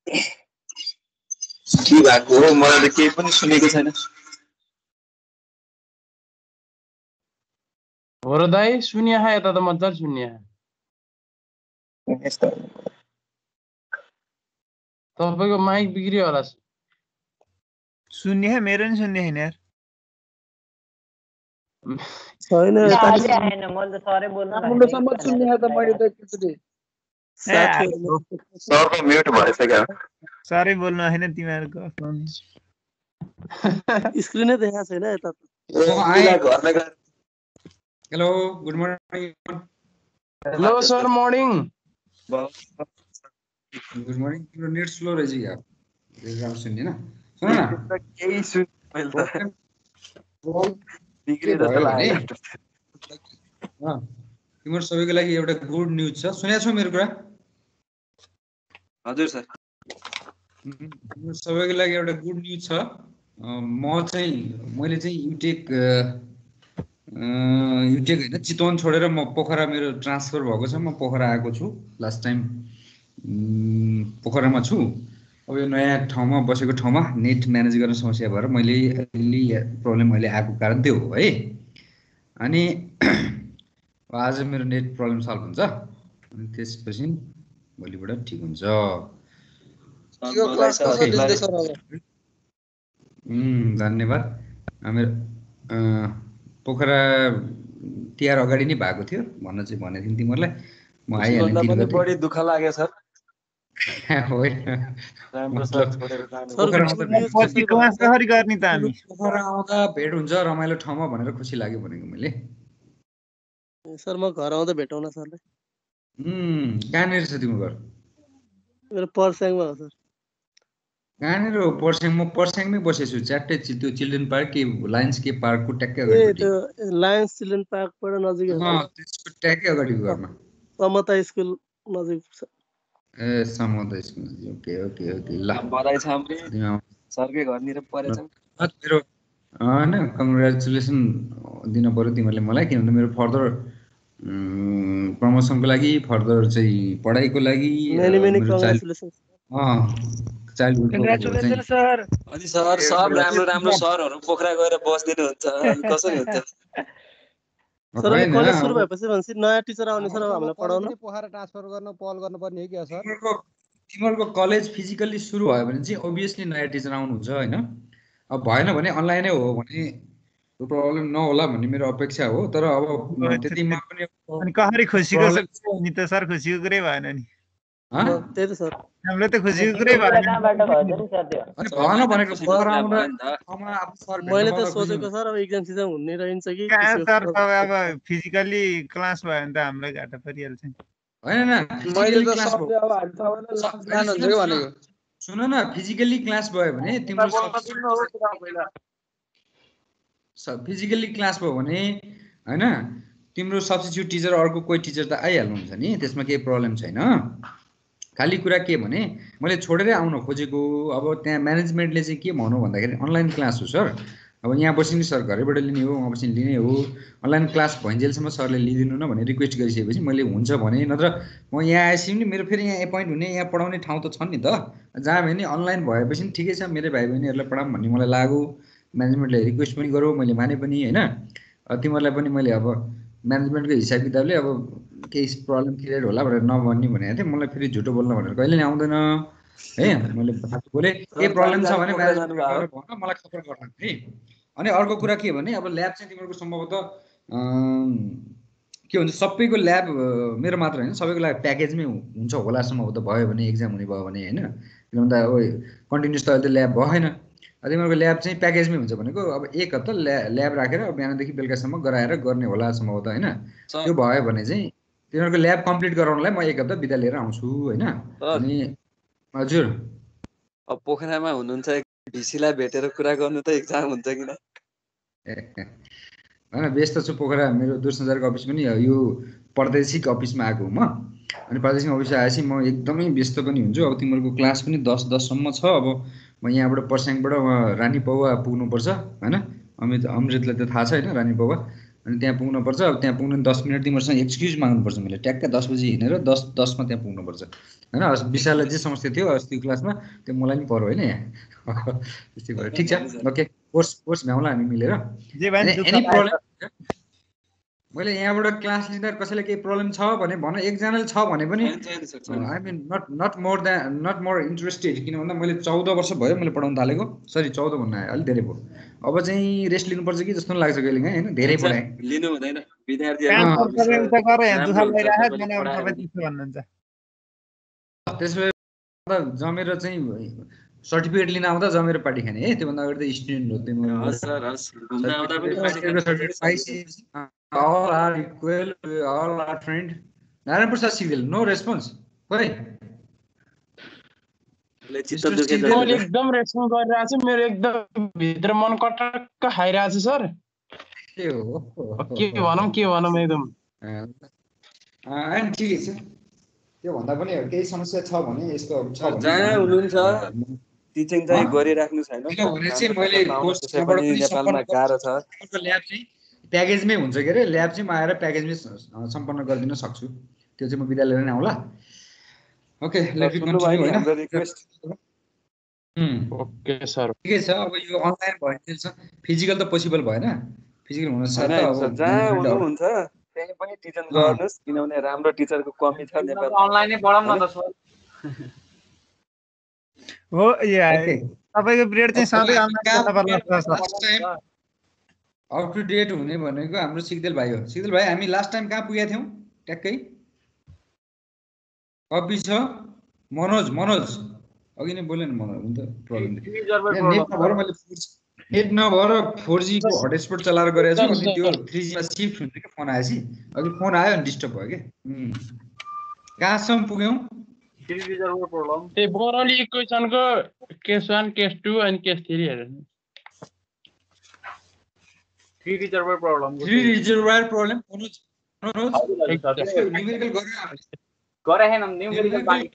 के भएको हो मैले केही पनि सुनेको छैन। हो र दाइ सुनिया यता त मजाले सुनिया। तपाईको माइक बिग्रियो होला। सुन्ने मेरो नि सुन्ने हैन यार। छैन आएन मैले त सरै बोल्न राम्रोसँग सुन्ने त मैले त एकचोटि सरको म्युट भइसक्यो। सरै बोल्नु हैन तिमीहरुको स्क्रिनै देखाएको छैन यता। Hello good morning. Hello sir morning. Good morning. तिम्रो नेट स्लो रहेछ यार। राम्रो सुन्दैन। सुन न केही सुन मैले त बिग्रेर त लाग्यो। तिम्रो सबैको लागि एउटा गुड न्यूज छ। सुनेको छौ मेरो कुरा? हजुर सर। तिम्रो सबैको लागि एउटा गुड न्यूज छ। मैले चाहिँ युटेक होइन चितवन छोडेर म पोखरा मेरो ट्रान्सफर भएको छ। म पोखरा आएको छु। लास्ट टाइम पोखरामा छु। अब यो नयाँ ठाउँमा बसेको ठाउँमा नेट म्यानेज गर्न समस्या भएर मैले प्रब्लम अहिले आएको कारण त्यो हो है। अनि आज मेरो नेट प्रब्लम सल्भ हुन्छ अनि त्यसपछि भोलिबाट ठिक हुन्छ। धन्यवाद। मेरो पोखरा तिहार अगाडि नै भएको थियो भन्न चाहिँ भनेको थिएँ तिमीहरूलाई। म आइहालेँ 3 गते। बढी दुःख लाग्यो सर। पोखरा आउँदा भेट हुन्छ रमाइलो ठाउँमा भनेर खुसी लाग्यो भनेको मैले। सर म घर आउँदा भेटौँ न सरले। कहाँनिर छ तिम्रो घर? मेरो पर्स्याङमा हो सर। कहाँनिर हो पर्स्याङ? म पर्स्याङमै बसेछु। च्याट्टै त्यो चिल्ड्रेन पार्क कि लायन्स के पार्कको ट्याक्कै अगाडि। त्यो लायन्स चिल्ड्रेन पार्कबाट नजिकै हो। त्यसको ट्याक्कै अगाडिको घरमा। समता स्कुल नजिक छ। ए समता स्कुल नजिक। Okay okay okay. ल बधाई छ हाम्रो सरकै घरनिर परेछ। मेरो हैन कङ्ग्रेचुलेसन दिन पर्यो तिमीहरूले मलाई, किनभने मेरो फर्दर प्रमोसनको लागि, फर्दर चाहिँ पढाइको लागि मेरो कङ्ग्रेचुलेसन सर। अनि सर सब राम्रो सरहरु पोखरा गएर बस्दिनुहुन्छ अनि कसरी हुन्छ? सर कलेज सुरु भएपछि भन्छ नयाँ टिचर आउने सर हामीलाई पढाउन। पोखरा ट्रान्सफर गर्न पहल गर्नुपर्ने हो कि सर? तिमीहरूको कलेज फिजिकली सुरु भयो भने चाहिँ obviously नयाँ टिचर आउनुहुन्छ हैन। अब भएन भने अनलाइनै हो भने त्यो प्रब्लम नहोला भन्ने मेरो अपेक्षा हो। तर अब त्यतिमा पनि अनि कसरी खुसीको नि त सर खुसीको कुरै भएन नि। त्यही त सर हामीलाई त खुसीको कुरै भएन। अनि भएन भनेको पोखरा आउँदा मैले त सोचेको सर अब एक्जाम सिजन हुने रहन्छ कि सर अब फिजिकली क्लास भयो भने त हामीलाई घाटा परिहाल्छ नि। हैन मैले त सबले अब हामी सबैलाई लन्च प्लान हुन्छ के भनेको। सुन न फिजिकली क्लास भयो भने तिम्रो फिजिकली क्लास भयो भने हैन तिम्रो सब्स्टिट्युट टिचर अर्को कोही टिचर त आइहाल्नुहुन्छ नि, त्यसमा केही प्रब्लम छैन। खाली कुरा के भने मैले छोडेरै आउन खोजेको अब त्यहाँ म्यानेजमेन्टले चाहिँ के भन्नु भन्दाखेरि अनलाइन क्लास हो सर। अब यहाँ बसी नि सर घरैबाट लिने हो, वहाँ बसी लिने हो। अनलाइन क्लास भइन्जेलसम्म सरले लिदिनु न भने रिक्वेस्ट गरिसकेपछि मैले हुन्छ भने, नत्र म यहाँ आएपछि नि मेरो फेरि यहाँ एपोइन्ट हुने यहाँ पढाउने ठाउँ त छन् नि त। जहाँ भने अनलाइन भएपछि नि ठिकै छ, मेरो भाइ बहिनीहरूलाई पढाऊँ भन्ने मलाई लाग्यो। म्यानेजमेन्टले रिक्वेस्ट पनि गरौँ, मैले माने पनि हैन। तिमीहरूलाई पनि मैले अब म्यानेजमेन्टको हिसाब किताबले अब केही प्रब्लम क्लियर होला भनेर नभन्ने भनेको थिएँ। मलाई फेरि झुटो बोल्न भनेर कहिले नि आउँदैन है। मैले बोले के प्रब्लम छ भने म्यानेजमेन्टले भन मलाई खबर गर्नु है। अनि अर्को कुरा के भने अब ल्याब चाहिँ तिमीहरूको सम्भवतः के भन्छ सबैको ल्याब मेरो मात्र होइन सबैको ल्याब प्याकेजमै हुन्छ होला सम्भवतः भयो भने एक्जाम हुने भयो भने हैन। किनभने त अब कन्टिन्युस त अहिले ल्याब भएन। तिमीहरूको ल्याब चाहिँ प्याकेजमै हुन्छ भनेको अब एक हप्ता ल्याब राखेर बिहानदेखि बेलुकासम्म गराएर गर्ने होला सम्भवतः हैन। त्यो भयो भने चाहिँ तिमीहरूको ल्याब कम्प्लिट गराउनलाई म एक हप्ता बिदा लिएर आउँछु हैन। अनि हजुर अब पोखरामा हुनुहुन्छ भिसीलाई भेटेर कुरा गर्नु त एक्जाम हुन्छ किन? हैन व्यस्त छु पोखरा। मेरो दूरसञ्चारको अफिस पनि यो प्रादेशिक अफिसमा आएको म। अनि प्रादेशिक अफिस आएपछि म एकदमै व्यस्त पनि हुन्छु। अब तिमीहरूको क्लास पनि 10 सम्म छ। अब म यहाँबाट पर्स्याङबाट रानी पौवा पुग्नुपर्छ हैन। अमृतलाई त थाहा छ हैन रानी पौवा। अनि त्यहाँ पुग्नुपर्छ। अब त्यहाँ पुग्नु 10 मिनट तिमीहरूसँग एक्सक्युज माग्नुपर्छ। मैले ट्याक्क 10 बजी हिँडेर 10:10 मा त्यहाँ पुग्नुपर्छ होइन। विशाललाई जे समस्या थियो अस्तिको क्लासमा त्यो मलाई नि पर्यो होइन यहाँ त्यस्तै भयो। ठिक छ, ओके, कोर्स भ्याउँला हामी मिलेर। जे भए नि दुःख एनी पाए प्रब्लम मैले यहाँबाट क्लास लिँदा कसैलाई केही प्रब्लम छ भने भन, एकजनाले छ भने पनि I mean not more interested. किन भन्दा मैले 14 वर्ष भयो मैले पढाउन थालेको, सरी 14 भन्नु आयो अलिक धेरै भयो। अब चाहिँ रेस्ट लिनुपर्छ कि जस्तो लाग्छ कहिले काहीँ होइन, धेरै पढाएँ। लिनु हुँदैन काम विद्यार्थीहरू सबै उता गर यहाँ दुःख राम्रो हुन्छ लगाइराख तपाईँले मलाई पढायो तपाईँ भने। त्यस्तो भन्नुहुन्छ। त्यसले जमेर चाहिँ सर्टिफिकेट लिन आउँदा जमेर पार्टी खाने है, त्योभन्दा अगाडि त स्टुडेन्ट हो त्यो। हस् सर हस्, घुम्न आउँदा पनि पानी खानु। all are equal, we all are friend. Narayan Prasad Sigdel, no response खोइ। चित्त दुखे मैले एकदम रेस्पोन्स गरिरहेको छु, मेरो एकदम भित्र मन कटक्क खाइरहेको छ सर। के हो के भनौँ एकदम अनि ठिकै छ। त्यो भन्दा पनि केही समस्या छ भने यस्तो छ भने जहाँ हुनुहुन्छ टिचिङ चाहिँ गरिराख्नु छैन। किनभने चाहिँ मैले कोर्स त्यसै पनि नेपालमा गाह्रो छ। ल्याब चाहिँ प्याकेजमै हुन्छ के अरे, ल्याब चाहिँ म आएर प्याकेजमै सम्पन्न गरिदिन सक्छु। त्यो चाहिँ म विद्यालय नै आउँला। ओके, लेट मी कन्टिन्यू हैन। हाम्रो रिक्वेस्ट ओके सर। ठिकै छ। अब यो अनलाइन भयो छ, फिजिकल त पोसिबल भएन। फिजिकल हुन सक्छ हैन अब जहाँ हुनुहुन्छ त्यही पनि टिचन गर्नुस्, किनभने राम्रो टिचरको कमी छ नेपालमा। अनलाइनै पढाउँ न त सर। हो तपाईँको पिरियड चाहिँ सधैँ अनलाइन गर्नुपर्छ सर। अप टु डेट हुने भनेको हाम्रो सिग्देल भाइ हो। सिग्देल भाइ हामी लास्ट टाइम कहाँ पुगेका थियौँ ट्याक्कै? कपी छ मनोज अघि नै बोले नि मनोज, हुन्छ प्रब्लम नेट नभएर 4G को हटस्पट चलाएर गरेको छु। अनि त्यो 3G मा शिफ्ट हुन्छ कि फोन आएपछि। अघि फोन आयो अनि डिस्टर्ब भयो कि। कहाँसम्म पुग्यौँ? त्यही बोरली इक्वेसनको केस 1 केस 2 अनि केस 3 हेर्नु। 3 reservoir problem. 3 reservoir problem Manoj numerical गरे हैन न्युमेरिकल बाँकी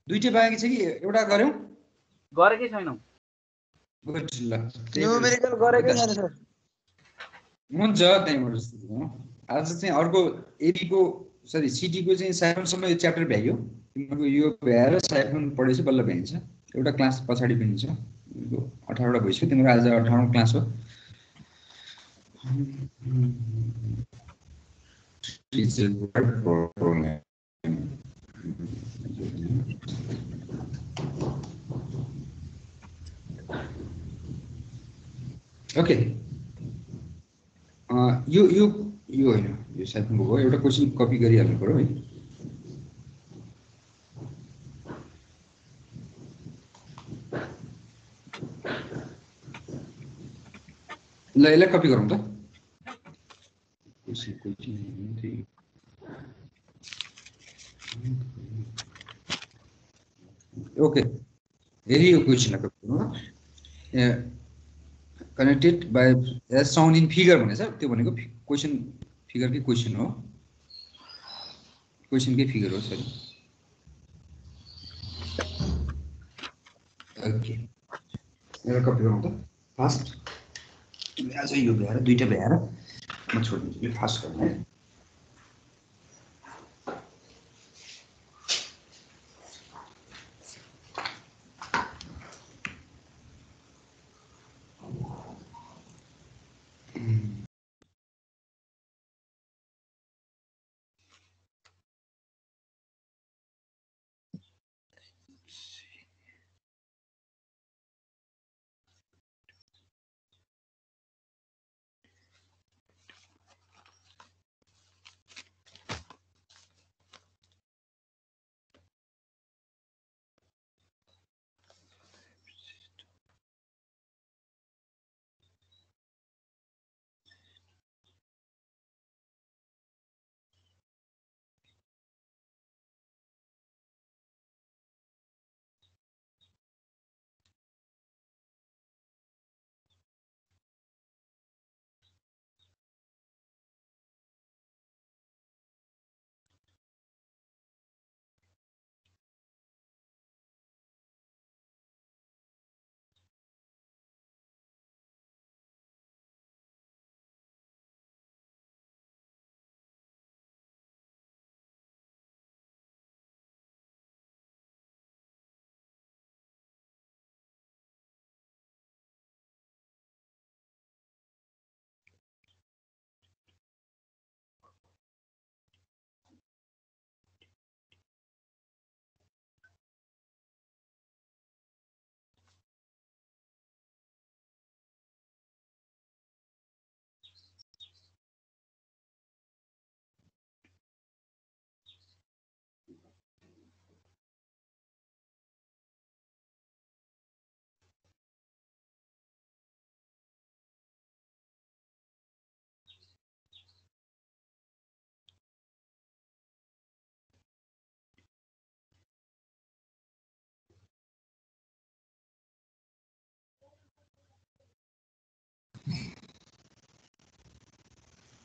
दुईटै बाँकी छ कि एउटा गर्यौं? गरेकै छैनौ। गुड ल। न्युमेरिकल गरेकै छैन सर। हुन्छ त्यहीँबाट सुरु गरौँ। आज चाहिँ अर्को एबी को सरी सिटी को चाहिँ साइफनसम्म यो च्याप्टर भ्याइयो। तिमीहरूको यो भ्याएर साइफन पढेपछि बल्ल भ्याइन्छ। एउटा क्लास पछाडि पनि छ। 18 वटा भइसक्यो। तिम्रो आज 18औं क्लास हो। ओके, यो होइन, यो साइफन भयो। एउटा क्वेसन कपी गरिहाल्नु पर्यो है। ल यसलाई कपी गरौँ त। ओके, हेरी यो क्वेसनलाई कपी गरौँ। Connected by as shown in figure भनेछ। त्यो भनेको क्वेसन फिगरकै क्वेसन हो, क्वेसनकै फिगर हो सरी। ओके, यसलाई कपी गरौँ त फास्ट। आज यो भ्याएर दुईटा भ्याएर म छोडिदिन्छु। यो फास्ट गर्नु है।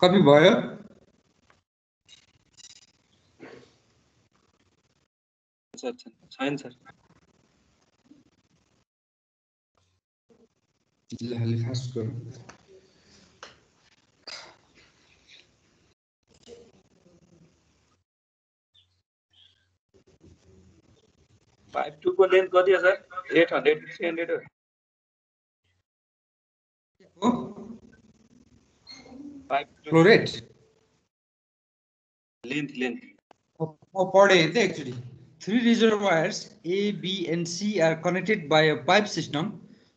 कपी भयो छैन सर अलि फास्ट गरौँ पाइप 2 को लेन्थ कति हो सर 800 300 हो पाइप फ्लो रेट लेन्थ म पढे थिएँ actually 3 reservoirs A, B and C are connected by a pipe system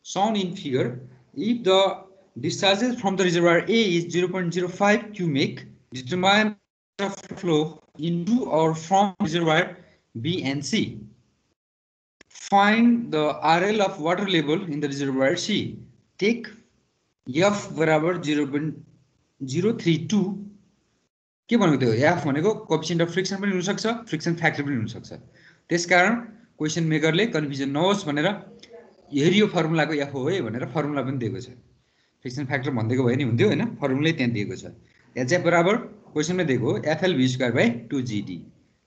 shown in figure. If the discharges from the reservoir A is 0.05 cubic, determine the flow into or from reservoir B and C. Find the RL of water level in the reservoir C. Take F बराबर 0.032 के भनेको थियो F भनेको coefficient of friction पनि हुन सक्छ friction factor पनि हुन सक्छ त्यसकारण क्वेशन मेकरले कन्फ्युजन नहोस् भनेर हेरियो फर्मुलाको F हो है भनेर फर्मुला पनि दिएको छ फ्रिक्सन फ्याक्टर भन्दैको भए नि हुन्थ्यो हैन फर्मुलै त्यहाँ दिएको छ H बराबर क्वेशनमै दिएको FL_2/2GD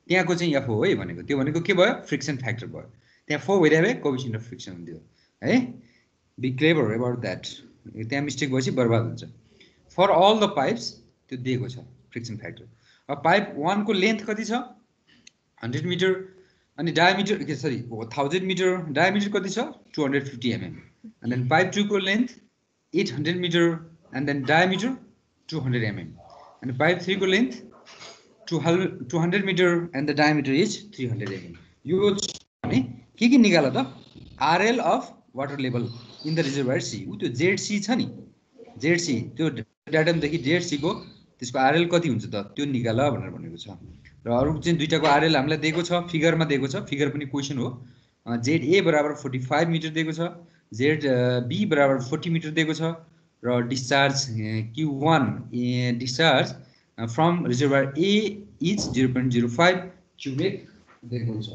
त्यहाँको चाहिँ F हो है भनेको त्यो भनेको के भयो फ्रिक्सन फ्याक्टर भयो त्यहाँ 4 भइरहे भए कोएफिसिएन्ट अफ फ्रिक्सन हुन्थ्यो है बी क्लेभर अबाउट दैट त्यहाँ मिस्टेक भएपछि बर्बाद हुन्छ फर अल द पाइप्स त्यो दिएको छ फ्रिक्सन फ्याक्टर अब पाइप 1 को लेन्थ कति छ 100 मिटर अनि डायमिटर के सरी 1000 मिटर डायमिटर कति छ 250 mm and then pipe 2 को length 800 metre and then diameter 200 mm and pipe 3 को length 200 metre and the diameter is 300 mm यो भने के निकाल्यो त RL of water level in the reservoir C उ त्यो ZC छ नि ZC त्यो डाटामदेखि ZC को त्यसको RL कति हुन्छ त त्यो निकाल भनेर भनेको छ र अरु चाहिँ दुईटाको RL हामीलाई दिएको छ फिगरमा दिएको छ फिगर पनि क्वेशन हो ZA बराबर 45 मिटर दिएको छ ZB बराबर 40 मिटर दिएको छ र discharge Q1 discharge from reservoir A is 0.05 cubic दिएको छ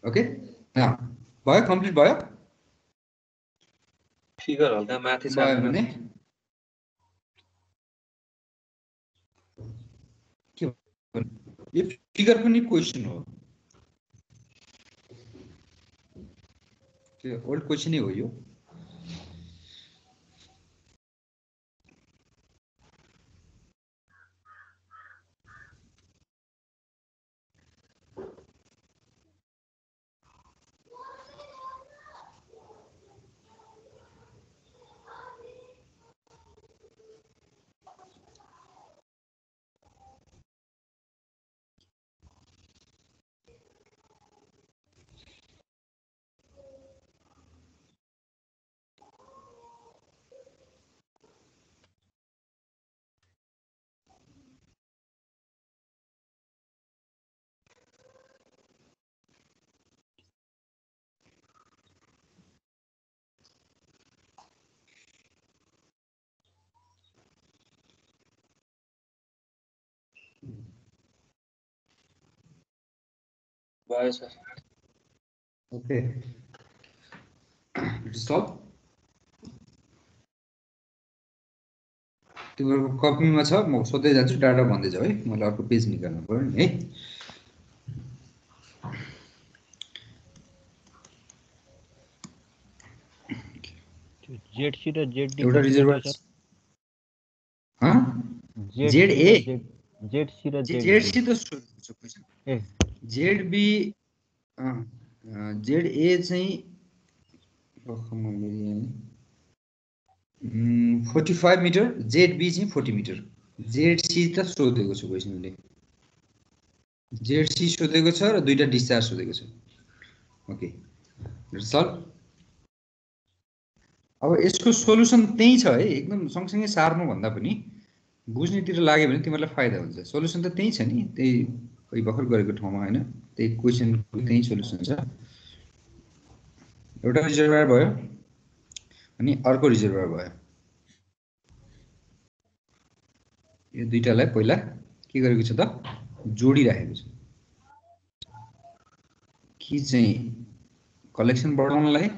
ओके भयो कम्प्लिट भयो फिगर हल्का माथि छ भने के यो फिगर पनि क्वेशन हो त्यो ओल्ड क्वेशन नै हो यो भयो सर ओके सल्भ तिम्रो कपीमा छ म सोध्दै जान्छु डाटा भन्दै जाऊ है मैले अर्को पेज निकाल्नु पर्यो नि है ZC र ZD एउटा रिजर्भर ह ZA ZC र ZC त सोध्छु क्वेशन ए ZB ZA चाहिँ 45 मिटर ZB चाहिँ 40 मिटर ZC त सोधेको छु क्वेशनले ZC सोधेको छ र दुईटा डिस्चार्ज सोधेको छ ओके सल्भ अब यसको सोलुसन त्यही छ है एकदम सँगसँगै सार्नु भन्दा पनि बुझ्नेतिर लाग्यो भने तिमीलाई फाइदा हुन्छ सोलुसन त त्यही छ नि त्यही कोही भर्खर गरेको ठाउँमा हैन त्यही क्वेशनको त्यही सोलुसन छ एउटा रिजर्भर भयो अनि अर्को रिजर्भर भयो यो दुईटालाई पहिला के गरेको छ त जोडिराखेको छ कि चाहिँ कलेक्सन बढाउनलाई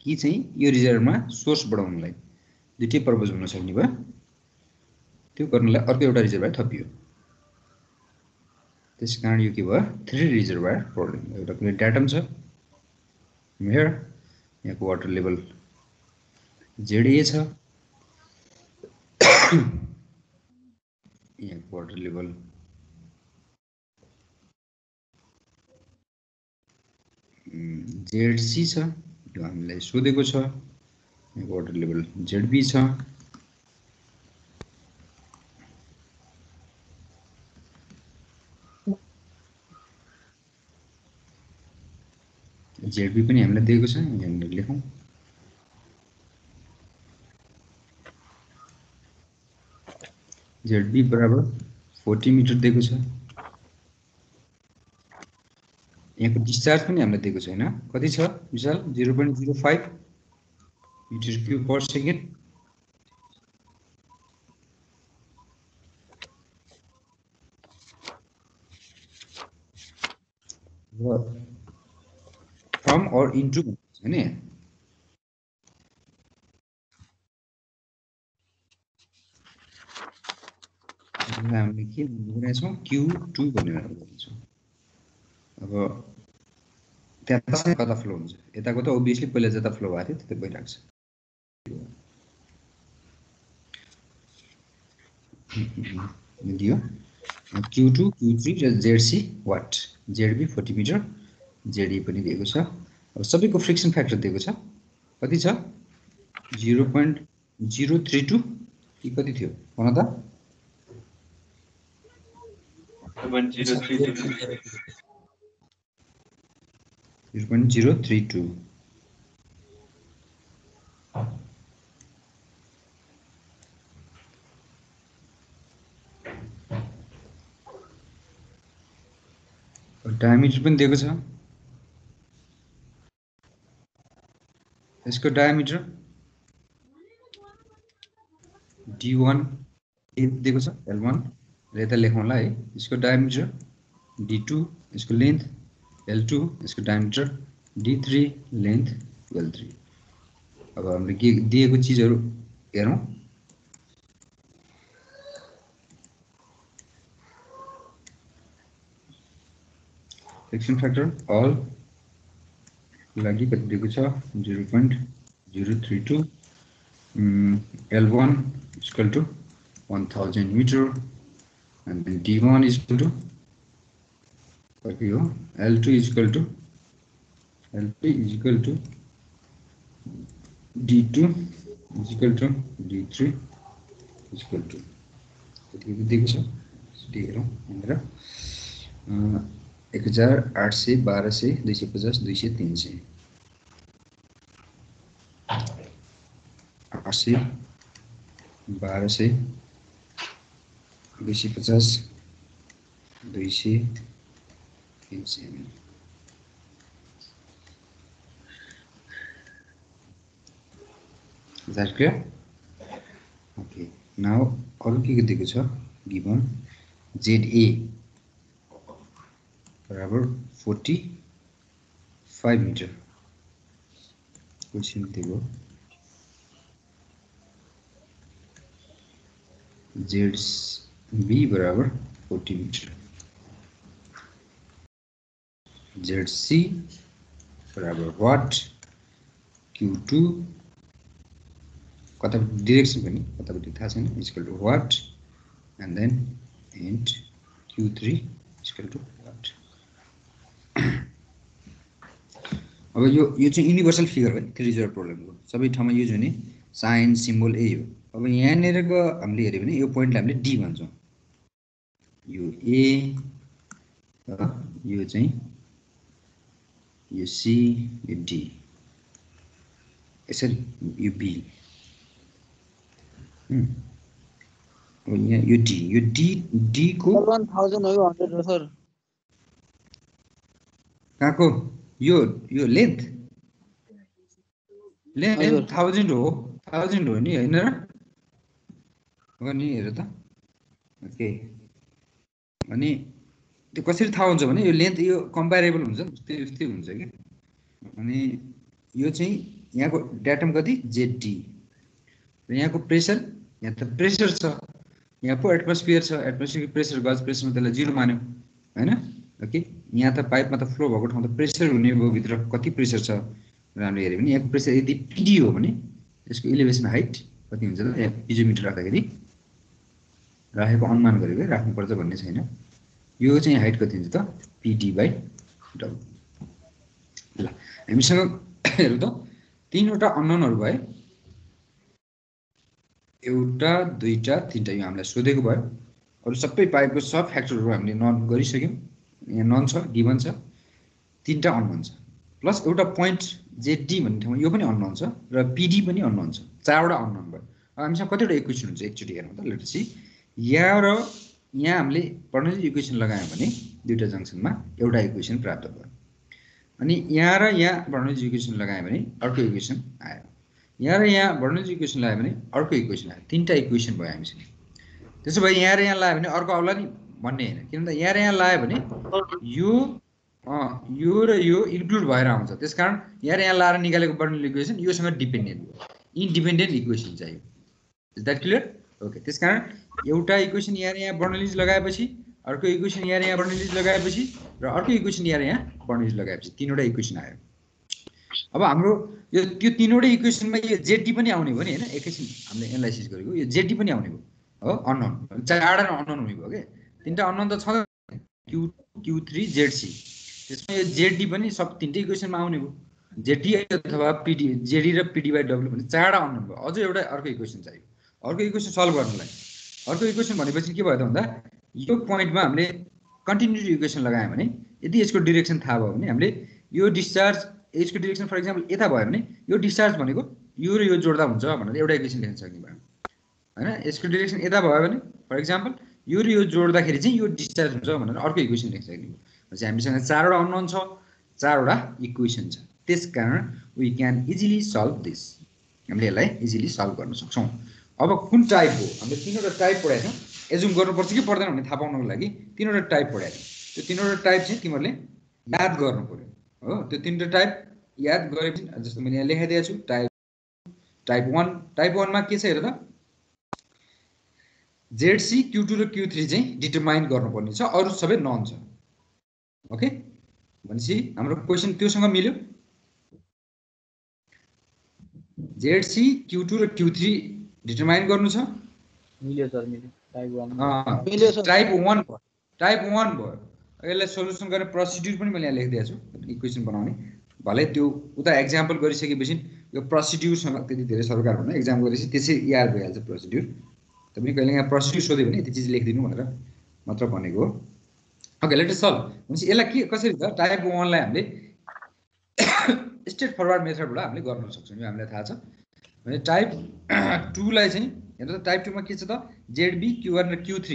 कि चाहिँ यो रिजर्भमा सोर्स बढाउनलाई दुईटै पर्पज हुन सक्ने भयो त्यो गर्नलाई अर्को एउटा रिजर्भर थपियो त्यसकारण यो के भयो 3 रिजर्भर प्रब्लम एउटा कुनै डाटम छ हियर यहाँको वाटर लेभल ZA छ यहाँको वाटर लेभल ZC छ यो हामीलाई सोधेको छ यहाँको वाटर लेभल ZB छ ZB पनि हामीलाई दिएको छ यहाँनिर लेखौँ ZB बराबर 40 मिटर दिएको छ यहाँको डिस्चार्ज पनि हामीलाई दिएको छ हैन कति छ विशाल 0.05 metre cube per second from और इन्टु हैन हामीले के भनेछौँ Q2 भनेर भन्छौँ अब त्यहाँ चाहिँ कता फ्लो हुन्छ यताको त ओबियसली पहिला जता फ्लो भएको थियो त्यतै भइरहेको छ दियो Q2 Q3 र ZC what ZB 40 metre ZE पनि दिएको छ अब सबैको फ्रिक्सन फ्याक्टर दिएको छ कति छ 0.032 कि कति थियो भन त 0.032 डायमिटर पनि दिएको छ यसको डायमिटर D1 दिएको छ L1 र यता लेखौँला है यसको डायमिटर D2 यसको लेन्थ L2 यसको डायमिटर D3 लेन्थ L3 अब हामीले के दिएको चीजहरु हेरौं फ्रिक्सन फ्याक्टर अल लागि कति दिएको छ 0.032 L1 is equal to 1000 meter and then D1 is equal to L2 is equal to D2 is equal to D3 is equal to देखो सर ठीक है मेरा 1800 1200 250 200 300 80 1200 250 200 300 Is that clear? Okay. Now, all के दिएको छ given ZA बराबर 45 meter. Question दिएको ZB बराबर 40 meter. ZC बराबर what? Q2 कता डाइरेक्सन पनि कतापट्टि थाहा छैन equal to what and then and Q3 equal to what अब यो चाहिँ युनिभर्सल फिगर हो थ्री रिजर्भ प्रब्लमको सबै ठाउँमा युज हुने साइन सिम्बल यही हो अब यहाँनिरको हामीले हेर्यो भने यो पोइन्टलाई हामीले डी भन्छौँ यो ए यो चाहिँ यो सी यो डी यसरी यो बी यो डी को 1000 हो 100 हो सर कहाँको यो लेन्थ 1000 हो 1000 हो नि हैन र हो नि हेर त ओके अनि त्यो कसरी थाहा हुन्छ भने यो लेन्थ यो कम्प्यारेबल हुन्छ नि त्यस्तै हुन्छ के अनि यो चाहिँ यहाँको डाटम कति जेडी र यहाँको प्रेसर यहाँ त प्रेसर छ यहाँ पो एटमोस्फियर छ एटमोस्फियर प्रेसर गज प्रेसरमा त्यसलाई 0 मान्यो हैन ओके यहाँ त पाइपमा त फ्लो भएको ठाउँ त प्रेसर हुने भयो भित्र कति प्रेसर छ हामीले हेर्यो भने यहाँको प्रेसर यदि पीडी हो भने यसको इलिभेसन हाइट कति हुन्छ त यहाँ पिजोमिटर राख्दाखेरि राखेको अनुमान गरेको राख्नुपर्छ भन्ने छैन यो चाहिँ हाइट कति हुन्छ त pd/w ल हामीसँग हेरौँ त तीनवटा अननोनहरु भए एउटा दुईटा तीनटा यो हामीलाई सोधेको भयो अरु सबै पाइपको सब फ्याक्टरहरु हामीले नन गरिसक्यौं यहाँ नन छ गिभन छ तीनटा अननोन छ प्लस एउटा पोइन्ट जेडी भन्ने ठाउँमा यो पनि अननोन छ र पीडी पनि अननोन छ चारवटा अननोन भयो हामीसँग कतिवटा इक्वेसन हुन्छ एकचोटी हेरौँ त लेट्स सी यहाँ र यहाँ हामीले बर्नौली इक्वेसन लगायौं भने दुईटा जंक्सनमा एउटा इक्वेसन प्राप्त भयो अनि यहाँ र यहाँ बर्नौली इक्वेसन लगायौं भने अर्को इक्वेसन आयो यहाँ र यहाँ बर्नौली इक्वेसन लगायो भने अर्को इक्वेसन आयो तीनटा इक्वेसन भयो हामीसँग त्यसो भए यहाँ र यहाँ लगायो भने अर्को आउला नि भन्ने हैन किनभने यहाँ र यहाँ लगायो भने यो र यो इन्क्लुड भएर आउँछ त्यसकारण यहाँ र यहाँ लाएर निकालेको बर्नौली इक्वेसन योसँग डिपेन्डेन्ट हो इन्डिपेन्डेन्ट इक्वेसन चाहियो इज दैट क्लियर ओके त्यसकारण एउटा इक्वेसन यहाँ र यहाँ बर्नौलीज लगाएपछि अर्को इक्वेसन यहाँ र यहाँ बर्नौलीज लगाएपछि र अर्को इक्वेसन यहाँ र यहाँ बर्नौलीज लगाएपछि तीनवटा इक्वेसन आयो अब हाम्रो यो त्यो तीनवटा इक्वेसनमा यो जेडी पनि आउने भयो नि हैन एकैछिन हामीले एनालाइसिस गरेको यो जेडी पनि आउने भयो हो अननोन चारवटा अननोन हुने भयो के तीनटा अननोन त छ q3 zc त्यसमा यो जेडी पनि सब तीनटै इक्वेसनमा आउने भयो जेडी अथवा पीडी जेडी र pd/w भने चारवटा अननोन भयो अझै एउटा अर्को इक्वेसन चाहियो अर्को इक्वेसन सल्भ गर्नलाई अर्को इक्वेसन भनेपछि के भयो त भन्दा यो पोइन्टमा हामीले कन्टिन्युटी इक्वेसन लगायौं भने यदि यसको डाइरेक्सन थाहा भयो भने हामीले यो डिस्चार्ज यसको डाइरेक्सन फर एक्जाम्पल यता भयो भने यो डिस्चार्ज भनेको यो र यो जोड्दा हुन्छ भनेर एउटा इक्वेसन लेख्न सक्ने भयो हैन यसको डाइरेक्सन यता भयो भने फर एक्जाम्पल यो र यो जोड्दाखेरि चाहिँ यो डिस्चार्ज हुन्छ भनेर अर्को इक्वेसन लेख्न सक्ने भयो चाहिँ हामीसँग चारवटा अननोन छ चारवटा इक्वेसन छ त्यसकारण we can easily solve this हामीले यसलाई इजिली सल्भ गर्न सक्छौं अब कुन टाइप हो हामीले तीनवटा टाइप पढाएको छौं एजुम गर्नुपर्छ कि पर्दैन भन्ने थाहा पाउनको लागि तीनवटा टाइप पढाएको त्यो तीनवटा टाइप चाहिँ तिमीहरुले याद गर्नु पर्यो हो त्यो तीनवटा टाइप याद गरेपछि जस्तो मैले यहाँ लेखाइदिएको छु टाइप 1 मा के छ हेर त ZC Q2 र Q3 चाहिँ डिटरमाइन गर्नुपर्ने छ अरु सबै नन छ ओके भनेपछि हाम्रो क्वेशन त्योसँग मिल्यो ZC Q2 र Q3 डिटरमाइन गर्नु छ मिल्यो सर मिल्यो टाइप 1 भयो यसलाई सोलुसन गर्ने प्रोसिड्युर पनि मैले यहाँ लेखिदिएको छु इक्वेसन बनाउने भले त्यो उता एक्जाम्पल गरिसकेपछि यो प्रोसिड्युरसँग त्यति धेरै सरकार भन्नु एक्जाम गरेपछि त्यसै याद भइहाल्छ प्रोसिड्युर तपाईले कहिले यहाँ प्रोसिड्युर सोध्यो भने यति चीज लेखिदिनु भनेर मात्र भनेको हो ओके लेट अस सल्भ भनेपछि यसलाई के कसरी त टाइप 1 लाई हामीले स्ट्रेट फरवर्ड मेथडबाट हामीले गर्न सक्छौं यो हामीलाई थाहा छ भने टाइप 2 लाई चाहिँ हेर्नु त टाइप 2 मा के छ त ZB Q1 र Q3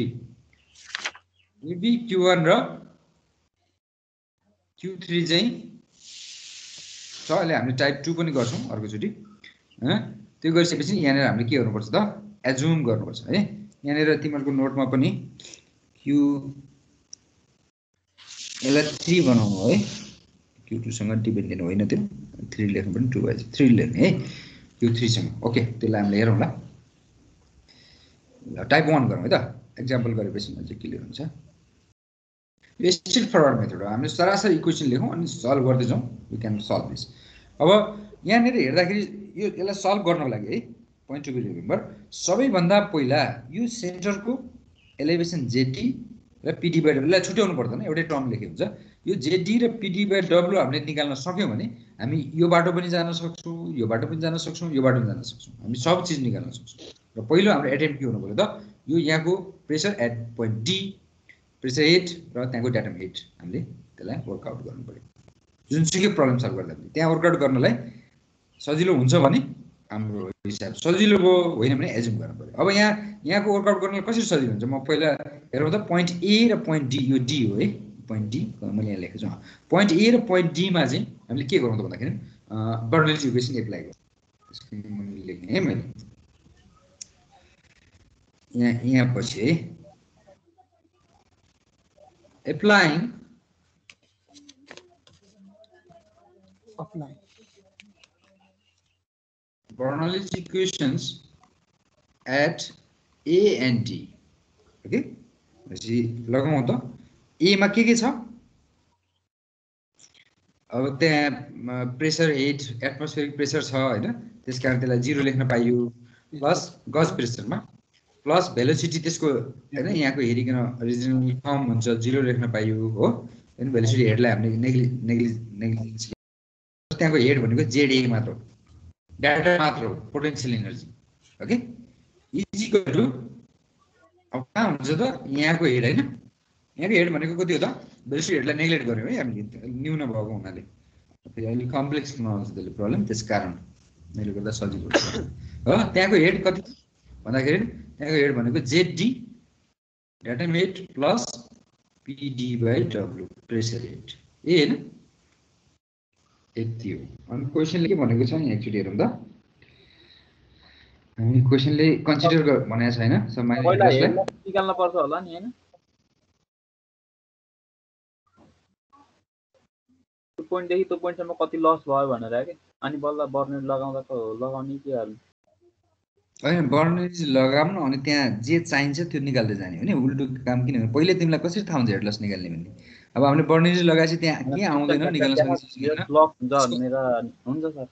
ZB Q1 र Q3 चाहिँ छ अहिले हामीले टाइप 2 पनि गर्छौं अर्को चोटी हैन त्यो गरिसकेपछि यहाँ हामीले के गर्नुपर्छ त एजुम गर्नुपर्छ है यहाँ तिमीहरुको नोटमा पनि Q यसलाई 3 बनाउनु है Q2 सँग डिपेन्डेन्ट होइन त्यो 3 लेख्नु पनि 2 भएछ 3 लेख्ने है Q3 सँग ओके त्यसलाई हामीले हेरौँला ल टाइप 1 गरौँ है त एक्जाम्पल गरेपछि अझै क्लियर हुन्छ यो स्ट्रेट फरवर्ड मेथड हो हामीले सरासरी इक्वेसन लेखौं अनि सल्भ गर्दै जाउँ वी क्यान सल्भ दिस अब यहाँ नेर हेर्दाखेरि यो यसलाई सल्भ गर्नको लागि है पोइन्ट टु बी रिमेम्बर सबैभन्दा पहिला यो सेन्टरको एलिभेसन जेडी र pd/w लाई छुट्याउनु पर्दैन एउटै टर्म लेखे हुन्छ यो जेडी र pd/w हामीले निकाल्न सक्यौं भने हामी यो बाटो पनि जान सक्छौं यो बाटो पनि जान सक्छौं यो बाटो पनि जान सक्छौं हामी सब चीज निकाल्न सक्छौं र पहिलो हाम्रो एटेम्प्ट के हुनु पर्यो त यो यहाँको pressure at point D pressure head र त्यहाँको डाटम हेड हामीले त्यसलाई वर्कआउट गर्नु पर्यो जुनसुकै प्रब्लम सल्भ गर्दा पनि त्यहाँ वर्कआउट गर्नलाई सजिलो हुन्छ भने हाम्रो हिसाब सजिलो होइन भने एजुम गर्नु पर्यो अब यहाँको वर्कआउट गर्नलाई कसरी सजिलो हुन्छ म पहिला हेरौँ त पोइन्ट ए र पोइन्ट डी यो डी हो है पोइन्ट डी मैले यहाँ लेखेको छु पोइन्ट ए र पोइन्ट डी मा चाहिँ हामीले के गरौँ त भन्दाखेरि बर्नौली इक्वेसन एप्लाई गर्छौँ त्यसको लेख्ने है मैले यहाँ पछि है applying Bernoulli's equations at A and D. Okay? लगाउँ त A मा के छ अब त्यहाँ प्रेसर हेड एटमोस्फेरिक प्रेसर छ हैन त्यसकारण त्यसलाई 0 लेख्न पाइयो प्लस गज प्रेसरमा प्लस भेलोसिटी त्यसको हैन यहाँको हेरिकन ओरिजिनल फर्म हुन्छ 0 लेख्न पाइयो हो अनि भेलोसिटी हेडलाई हामीले नेग्लिजेन्स त्यहाँको हेड भनेको जेड ए मात्र डाटा मात्र हो potential energy okay is equal to अब कहाँ हुन्छ त यहाँको हेड हैन यहाँको हेड भनेको कति हो त भेलोसिटी हेडलाई नेग्लेक्ट गर्यो है हामीले न्यून भएको हुनाले फेरि अलि कम्प्लेक्स बनाउँछ त्यसले प्रब्लम त्यसकारण मैले गर्दा सजिलो हो त्यहाँको हेड कति भन्दाखेरि त्यहाँको हेड भनेको Z datum head plus PD by W pressure head ए हैन यति हो अनि क्वेशनले के भनेको छ नि एक्चुअली हेरौँ त हामी क्वेशनले कन्सिडर भनेको छैन सो मैले निकाल्न पर्छ होला नि हैन त्यो पोइन्ट देखि त्यो पोइन्टसम्म कति लस भयो भनेर के अनि बल्ल बर्नेट लगाउँदा त लगाउने के हाल्नु हैन बर्नेट लगाउन अनि त्यहाँ जे चाहिन्छ त्यो निकाल्दै जाने हो नि उल्टो काम किन गर्ने पहिले तिमीलाई कसरी थाहा हुन्छ हेड लस निकाल्ने भन्ने अब हामीले बर्नेट लगाएपछि त्यहाँ के आउँदैन निकाल्न सक्दैन ब्लक हुन्छ भनेर हुन्छ सर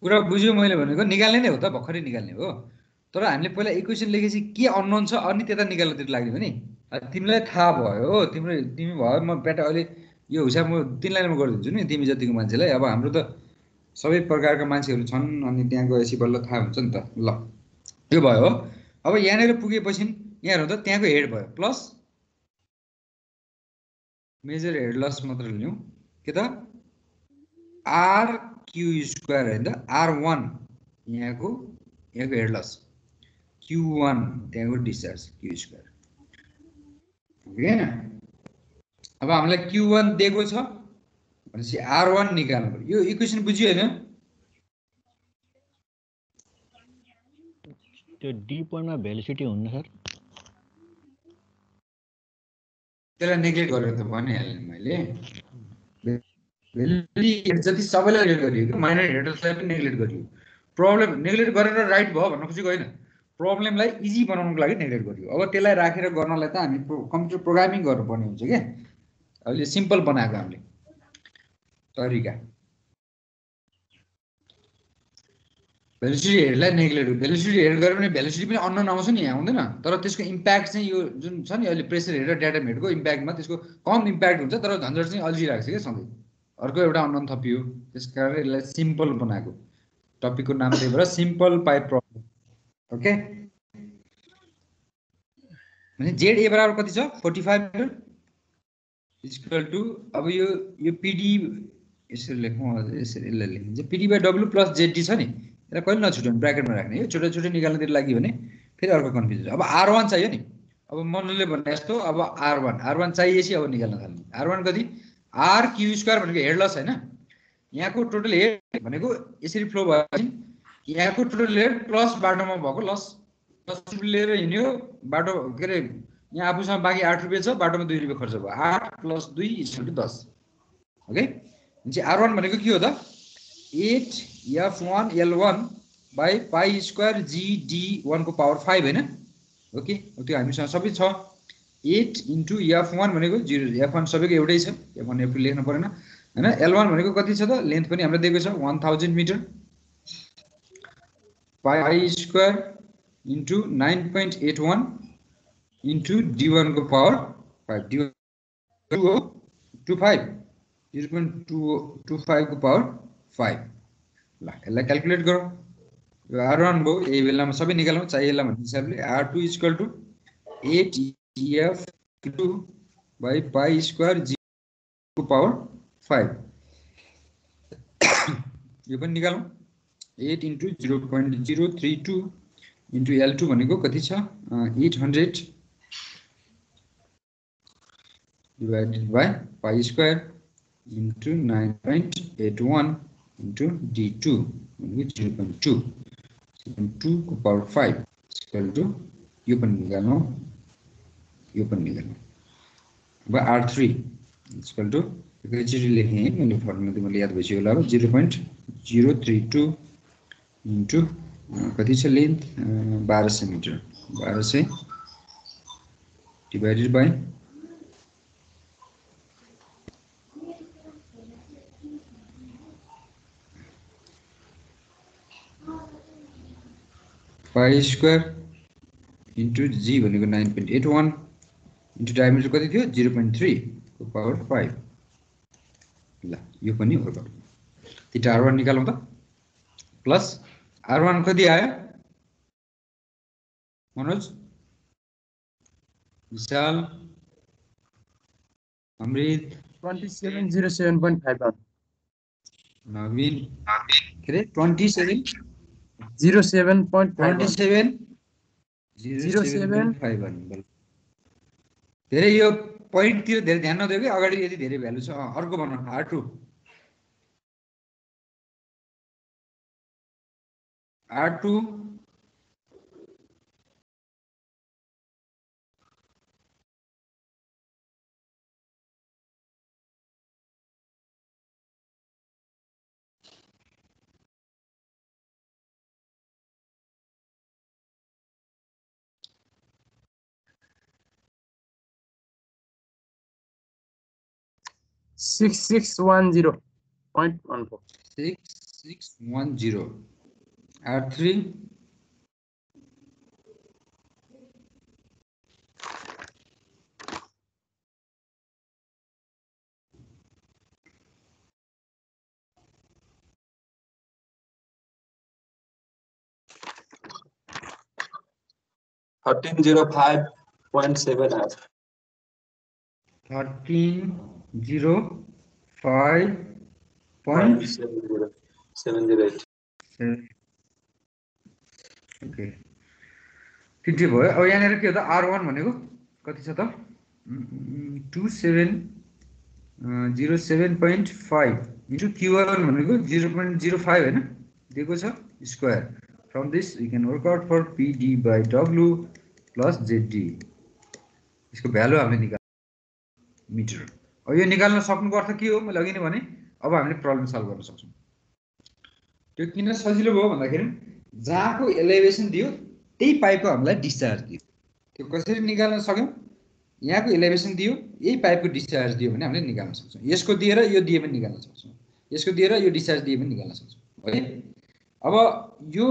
पुरा बुझ्यो मैले भनेको निकाल्ने नै हो त भर्खरै निकाल्ने हो तर हामीले पहिला इक्वेसन लेखेपछि के अननोन छ अनि त्यता निकाल्नतिर लाग्ने हो नि तिमीलाई थाहा भयो तिमी भयो म प्याटा अहिले यो हिसाब म 3 लाइनमा गरिदिन्छु नि तिमी जतिको मान्छेलाई अब हाम्रो त सबै प्रकारका मान्छेहरू छन् अनि त्यहाँ गएपछि बल्ल थाहा हुन्छ नि त ल त्यो भयो अब यहाँनिर पुगेपछि यहाँ हेर्नु त त्यहाँको हेड भयो प्लस मेजर हेड लस मात्र लियौँ के त आर क्यू स्क्वायर हैन त R1 यहाँको हेड लस Q1 त्यहाँको डिस्चार्ज Q स्क्वायर ओके अब हामीलाई Q1 दिएको छ भनेपछि R1 निकाल्नु पर्यो यो इक्वेसन बुझियो हैन त्यो डी पोइन्टमा भेलोसिटी हुन्न सर त्यसलाई नेग्लेक्ट गरेर त भनिहालेँ मैले भेलोसिटी जति सबैलाई नेग्लेक्ट गरियो माइनर हेडर्सलाई पनि नेग्लेक्ट गरियो प्रब्लम नेग्लेक्ट गरेर राइट भयो भन्न खोजेको होइन प्रब्लमलाई इजी बनाउनको लागि नेग्लेक्ट गरियो अब त्यसलाई राखेर गर्नलाई त हामी कम्प्युटर प्रोग्रामिङ गर्नुपर्ने हुन्छ के अहिले सिम्पल बनाएको हामीले तरिका भेलोसिटी हेडलाई नेग्लेक्ट भेलोसिटी हेड गरे पनि भेलोसिटी पनि अननोन आउँछ नि यहाँ आउँदैन तर त्यसको इम्प्याक्ट चाहिँ यो जुन छ नि अहिले प्रेसर हेड र डाटा हेडको इम्प्याक्टमा त्यसको कम इम्प्याक्ट हुन्छ तर झन्झट चाहिँ अल्झिरहेको छ क्या सधैँ अर्को एउटा अननोन थपियो त्यसकारण यसलाई सिम्पल बनाएको टपिकको नाम त्यही भएर सिम्पल पाइप प्रब्लम ओके भने जेड ए बराबर कति छ 45 मिटर इक्वल टु अब यो पीडी यसरी लेखौँ यसरी यसलाई लेखिन्छ PD by W plus ZD छ नि यसलाई कहिले नछुट्याउनु ब्र्याकेटमा राख्ने यो छोटो छोटो निकाल्नतिर लाग्यो भने फेरि अर्को कन्फ्युजन अब R1 चाहियो नि अब मनले भने जस्तो अब R1 चाहिएपछि अब निकाल्न थाल्ने R1 कति आर क्यू स्क्वायर भनेको हेड लस हैन यहाँको टोटल हेड भनेको यसरी फ्लो भएपछि यहाँको टोटल हेड प्लस बाटोमा भएको लस प्लस लिएर हिँड्यो बाटो के अरे यहाँ आफूसँग बाँकी 8 रुपियाँ छ बाटोमा 2 रुपियाँ खर्च भयो 8 + 2 = 10 ओके भनेपछि R1 भनेको के हो त 8 F1 L1 by pi square GD1 को पावर 5 हैन ओके त्यो हामीसँग सबै छ 8 * F1 भनेको 0 F1 सबैको एउटै छ F1 F2 लेख्न परेन हैन L1 भनेको कति छ त लेन्थ पनि हामीले दिएको छ 1000 मिटर पाई स्क्वायर * 9.81 * D1 को पावर 5 D1 25 0.225 को पावर 5 ल यसलाई क्याल्कुलेट गरौँ यो R1 भयो यही बेलामा सबै निकालौँ चाहिएला भन्ने हिसाबले R2 = 8 F2 by pi square G को पावर 5 यो पनि निकालौँ 8 * 0.032 * L2 भनेको कति छ 800 divided by pi square into 9.81 into D2 which 0.2 2 को power 5 equal to यो पनि निकाल्नु अब R3 equal to एकैचोटि लेखेँ मैले फर्मुला त मैले याद भइसक्यो होला अब 0.032 इन्टु कति छ length 1200 metre 1200 divided by pi square into g भनेको 9.81 इन्टु डायमिटर कति थियो 0.3 को पावर 5 ल यो पनि वर्कआउट थीटा r1 निकालौं त प्लस r1 कति आयो मनोज विशाल अमृत 2707.51 नवीन के रे 27 07.57 07.51 धेरै यो पोइन्ट तिर धेरै ध्यान नदियो कि अगाडि यदि धेरै भ्यालु छ अर्को बनाउँ r2 6610.14 6610 r3 1305.7 आयो 1305.708 ओके ठीक भयो अब यहाँनिर के हो त r1 भनेको कति छ त 2707.5 इन्टु q1 भनेको 0.05 हैन दिएको छ square from this we can work out for pd by w plus zd यसको भ्यालु हामीले निकाल्नु मिटर अब यो निकाल्न सक्नुको अर्थ के हो मैले अघि नै भने अब हामीले प्रब्लम सल्भ गर्न सक्छौं त्यो किन सजिलो भयो भन्दाखेरि जहाँको एलिभेसन दियो त्यही पाइपको हामीलाई डिस्चार्ज दियो त्यो कसरी निकाल्न सक्यौं यहाँको एलिभेसन दियो यही पाइपको डिस्चार्ज दियो भने हामीले निकाल्न सक्छौं यसको दिएर यो दिए पनि निकाल्न सक्छौं यसको दिएर यो डिस्चार्ज दिए पनि निकाल्न सक्छौं है अब यो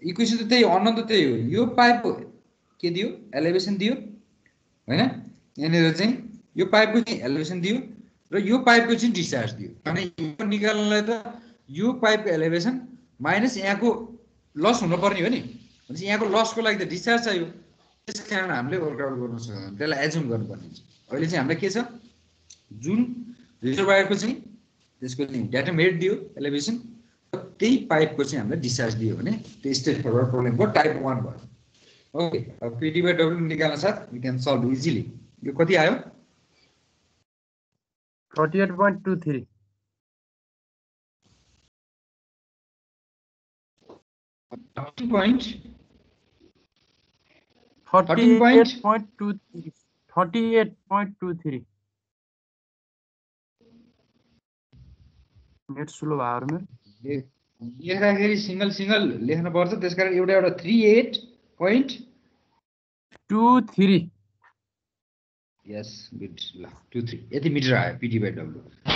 इक्वेसन त त्यही अनन्त त्यही हो यो पाइपको के दियो एलिभेसन दियो हैन यहाँनिर चाहिँ यो पाइपको चाहिँ एलिभेसन दियो र यो पाइपको चाहिँ डिस्चार्ज दियो अनि यो निकाल्नलाई त यो पाइपको एलिभेसन माइनस यहाँको लस हुन पर्ने हो नि भनेपछि यहाँको लसको लागि त डिस्चार्ज चाहियो त्यसकारण हामीले वर्कआउट गर्न सक्छौं त्यसलाई एज्युम गर्नुपर्ने हुन्छ अहिले चाहिँ हामीलाई के छ जुन रिजर्भयरको चाहिँ त्यसको चाहिँ डाटा मेट दियो एलिभेसन त्यही पाइपको चाहिँ हामीलाई डिस्चार्ज दियो भने त्यो स्ट्रेट फरवर्ड प्रब्लमको टाइप 1 भयो ओके अब pd by w निकाल्न साथ वी क्यान सल्भ इजिली यो कति आयो 38.23 38.23 नेट स्लो भयो मेरो लेख्दाखेरि सिंगल सिंगल लेख्न पर्छ त्यसकारण एउटा एउटा 38.23 यस गुड ल 23 यति मिटर आयो pd by w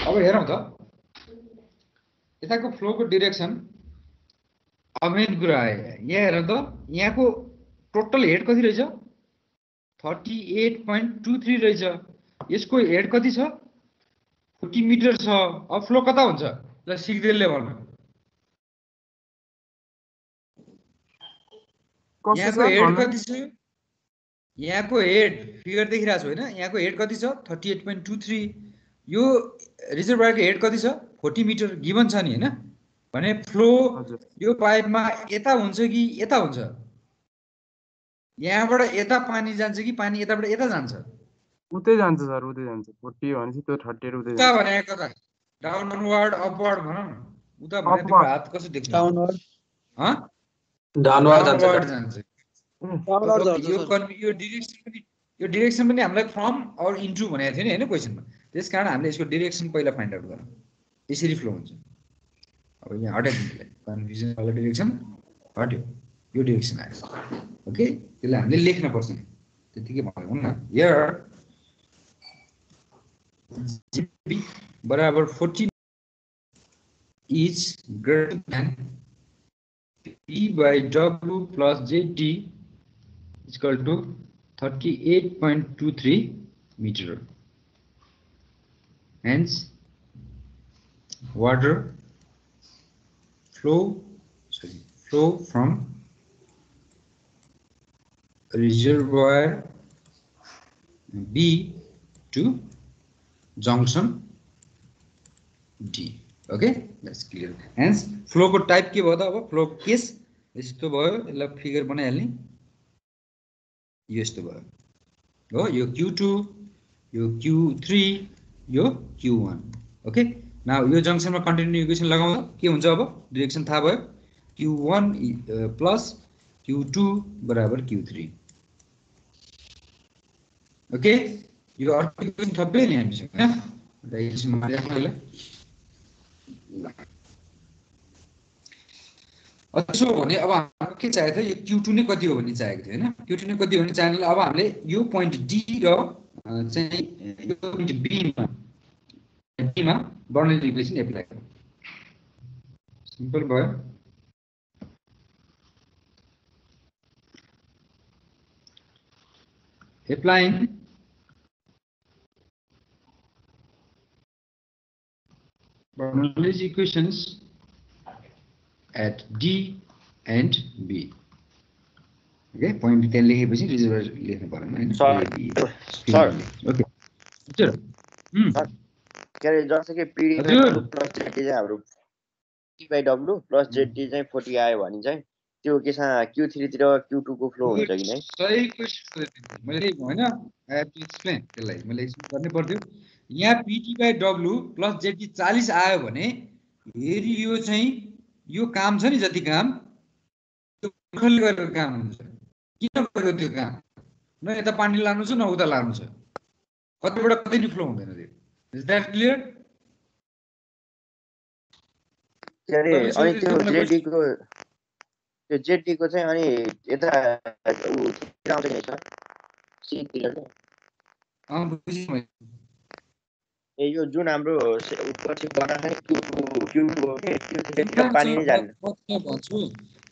अब हेरौं त यताको फ्लोको डाइरेक्सन अमेन कुरा आयो यहाँ हेर त यहाँको टोटल हेड कति रहेछ 38.23 रहेछ यसको हेड कति छ 40 मिटर छ अब फ्लो कता हुन्छ ल सिग्देलले भन्न यहाँको हेड कति छ यहाँको हेड फिगर देखिरहेको छु हैन यहाँको हेड कति छ 38.23 यो रिजर्भयरको हेड कति छ 40 मिटर गिवन छ नि हैन भने फ्लो यो पाइपमा यता हुन्छ कि यता हुन्छ यहाँबाट यता पानी जान्छ कि पानी यताबाट यता जान्छ उतै जान्छ सर उतै जान्छ 40 भनेपछि त्यो 38 उतै उता भने कता डाउनवर्ड अपवर्ड भनौं न उता भने तिम्रो हात कसो देख्छ डाउनवर्ड ह डाउनवर्ड जान्छ यो डाइरेक्सन पनि हामीलाई फ्रम और इन्टु भनेको थियो नि हैन क्वेशनमा त्यसकारण हामीले यसको डाइरेक्सन पहिला फाइन्ड आउट गरौँ यसरी फ्लो हुन्छ अब यहाँ हटाइदिनुलाई कन्फ्युजन वाला डिरेक्सन हट्यो यो डिरेक्सन आयो ओके त्यसलाई हामीले लेख्न पर्छ नि त्यतिकै भनौँ न हियर जेबी बराबर 14 is greater than P by W plus ZD is equal to 38.23 meter. Hence, water flow from reservoir B to junction D. Okay, that's clear. Hence, flow को type के भयो त अब flow केस यस्तो भयो यसलाई figure बनाइहाल्ने यो यस्तो भयो हो यो Q2 यो Q3 यो Q1 ओके नाउ यो जंक्सनमा कन्टिन्यू इक्वेसन लगाउँदा के हुन्छ अब डाइरेक्सन थाहा भयो Q1 प्लस Q2 बराबर Q3 ओके यो अर्को इक्वेसन थप्दै नि हामीसँग हैन डाइरेक्सन मार्दै अच्छा भने अब हाम्रो के चाहिएको थियो यो Q2 नै कति हो भन्ने चाहिएको थियो हैन Q2 नै कति हो भन्ने चाहिनाले अब हामीले यो पोइन्ट D र चाहिँ यो पोइन्ट B मा बर्नौली इक्वेसन एप्लाई गरौँ सिम्पल भयो applying Bernoulli's equations at D and B. Okay, point 10 लेखेपछि रिजर्भर लेख्नु पर्दैन हैन सर ओके सर के अरे जस्तो कि पीडी प्लस जेटी चाहिँ हाम्रो P by W प्लस जेटी चाहिँ 40 आयो भने चाहिँ त्यो केमा Q3 तिर Q2 को फ्लो हुन्छ कि नै सही क्वेशन मैले हैन आई हैव टु एक्सप्लेन त्यसलाई मैले एक्सप्लेन गर्नै पर्यो यहाँ PT by W plus ZT 40 आयो भने हेरि यो चाहिँ यो काम छ नि जति काम त्यो खले गरेको काम हुन्छ किन गरेको त्यो काम न यता पानी लानु छ न उता लानु छ कतिबाट कतै नि फ्लो हुँदैन त्यो इज दैट क्लियर के अरे अनि त्यो जेटी को चाहिँ अनि यता आउँछ नि सर सी तिर बुझिँ मैले ए यो जुन हाम्रो पछि बनाउने Q2 हो के त्यो पानी नै जान्छ म भन्छु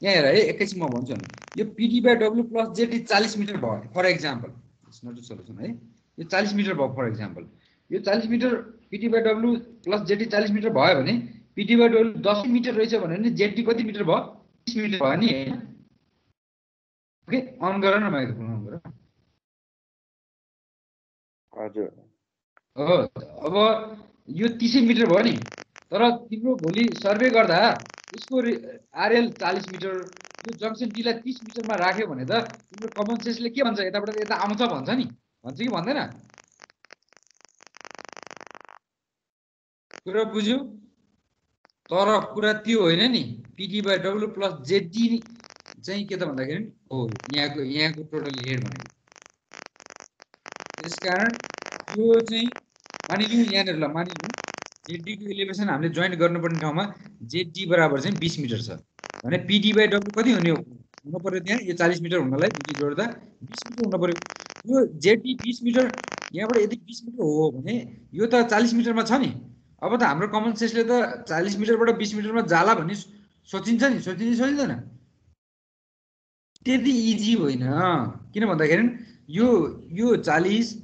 यहाँ हेर है एकैछिन म भन्छु नि यो PD by W plus ZT 40 metre भयो for example it's not a solution है यो 40 मिटर भयो फर एक्जाम्पल यो 40 metre PD by W plus ZT 40 metre भयो भने PD by W 10 मिटर रहेछ भने नि जेटी कति मिटर भयो 30 मिटर भयो नि ओके अन गर न माइक्रोफोन अन गर हजुर हो अब यो 30 मिटर भयो नि तर तिम्रो भोलि सर्वे गर्दा उसको आरएल 40 मिटर यो जंक्सन डी लाई 30 मिटरमा राख्यो भने त तिम्रो कमन सेन्सले के भन्छ यताबाट यता आउँछ भन्छ नि भन्छ कि भन्दैन कुरा बुझ्यो तर कुरा त्यो होइन नि PD by W plus JD चाहिँ के त भन्दाखेरि हो यहाँको टोटल हेड भनेको त्यसकारण यो चाहिँ मानिलिउँ यहाँनिर ल मानिलिउँ जेडी को एलिभेसन हामीले जोइन गर्नुपर्ने ठाउँमा जेडी बराबर चाहिँ 20 मिटर छ भने PD by W कति हुनु पर्यो त्यहाँ यो 40 मिटर हुनलाई दुई जोड्दा 20 मिटर हुनु पर्यो यो जेडी 20 मिटर यहाँबाट यदि 20 मिटर हो भने यो त 40 मिटरमा छ नि अब त हाम्रो कमन सेन्सले त 40 मिटरबाट 20 मिटरमा जाला भन्ने सोचिन्छ नि सोचिँदैन त्यति इजी होइन किन भन्दाखेरि यो 40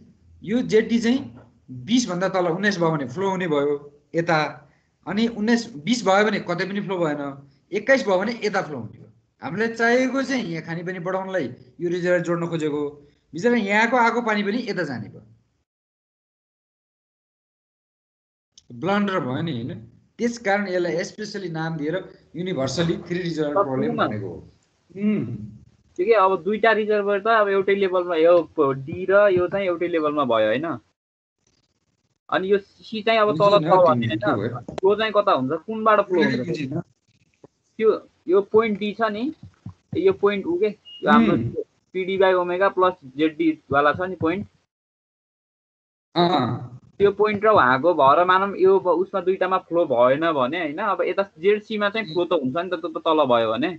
यो जेडी चाहिँ 20 भन्दा तल 19 भयो भने फ्लो हुने भयो यता अनि 19 20 भयो भने कतै पनि फ्लो भएन 21 भयो भने यता फ्लो हुन्थ्यो हामीलाई चाहिएको चाहिँ यहाँ खानी पनि बढाउनलाई यो रिजर्भर जोड्न खोजेको बिचरा यहाँको आएको पानी पनि यता जाने भयो ब्लन्डर भयो नि हैन त्यसकारण यसलाई स्पेशली नाम दिएर युनिभर्सली 3 रिजर्भर प्रब्लम भनेको हो के अब दुईटा रिजर्भर त अब एउटै लेभलमा यो डी र यो चाहिँ एउटै लेभलमा भयो हैन अनि यो सी चाहिँ अब तल छ भने हैन त्यो चाहिँ कता हुन्छ कुनबाट फ्लो हुन्छ यो पोइन्ट डी छ नि यो पोइन्ट उ के यो हाम्रो PD by omega plus JD वाला छ नि पोइन्ट त्यो पोइन्ट र उहाँको भएर मानौँ यो उसमा दुईटामा फ्लो भएन भने होइन अब यता जेडसीमा चाहिँ फ्लो त हुन्छ नि त, त्यो त तल भयो भने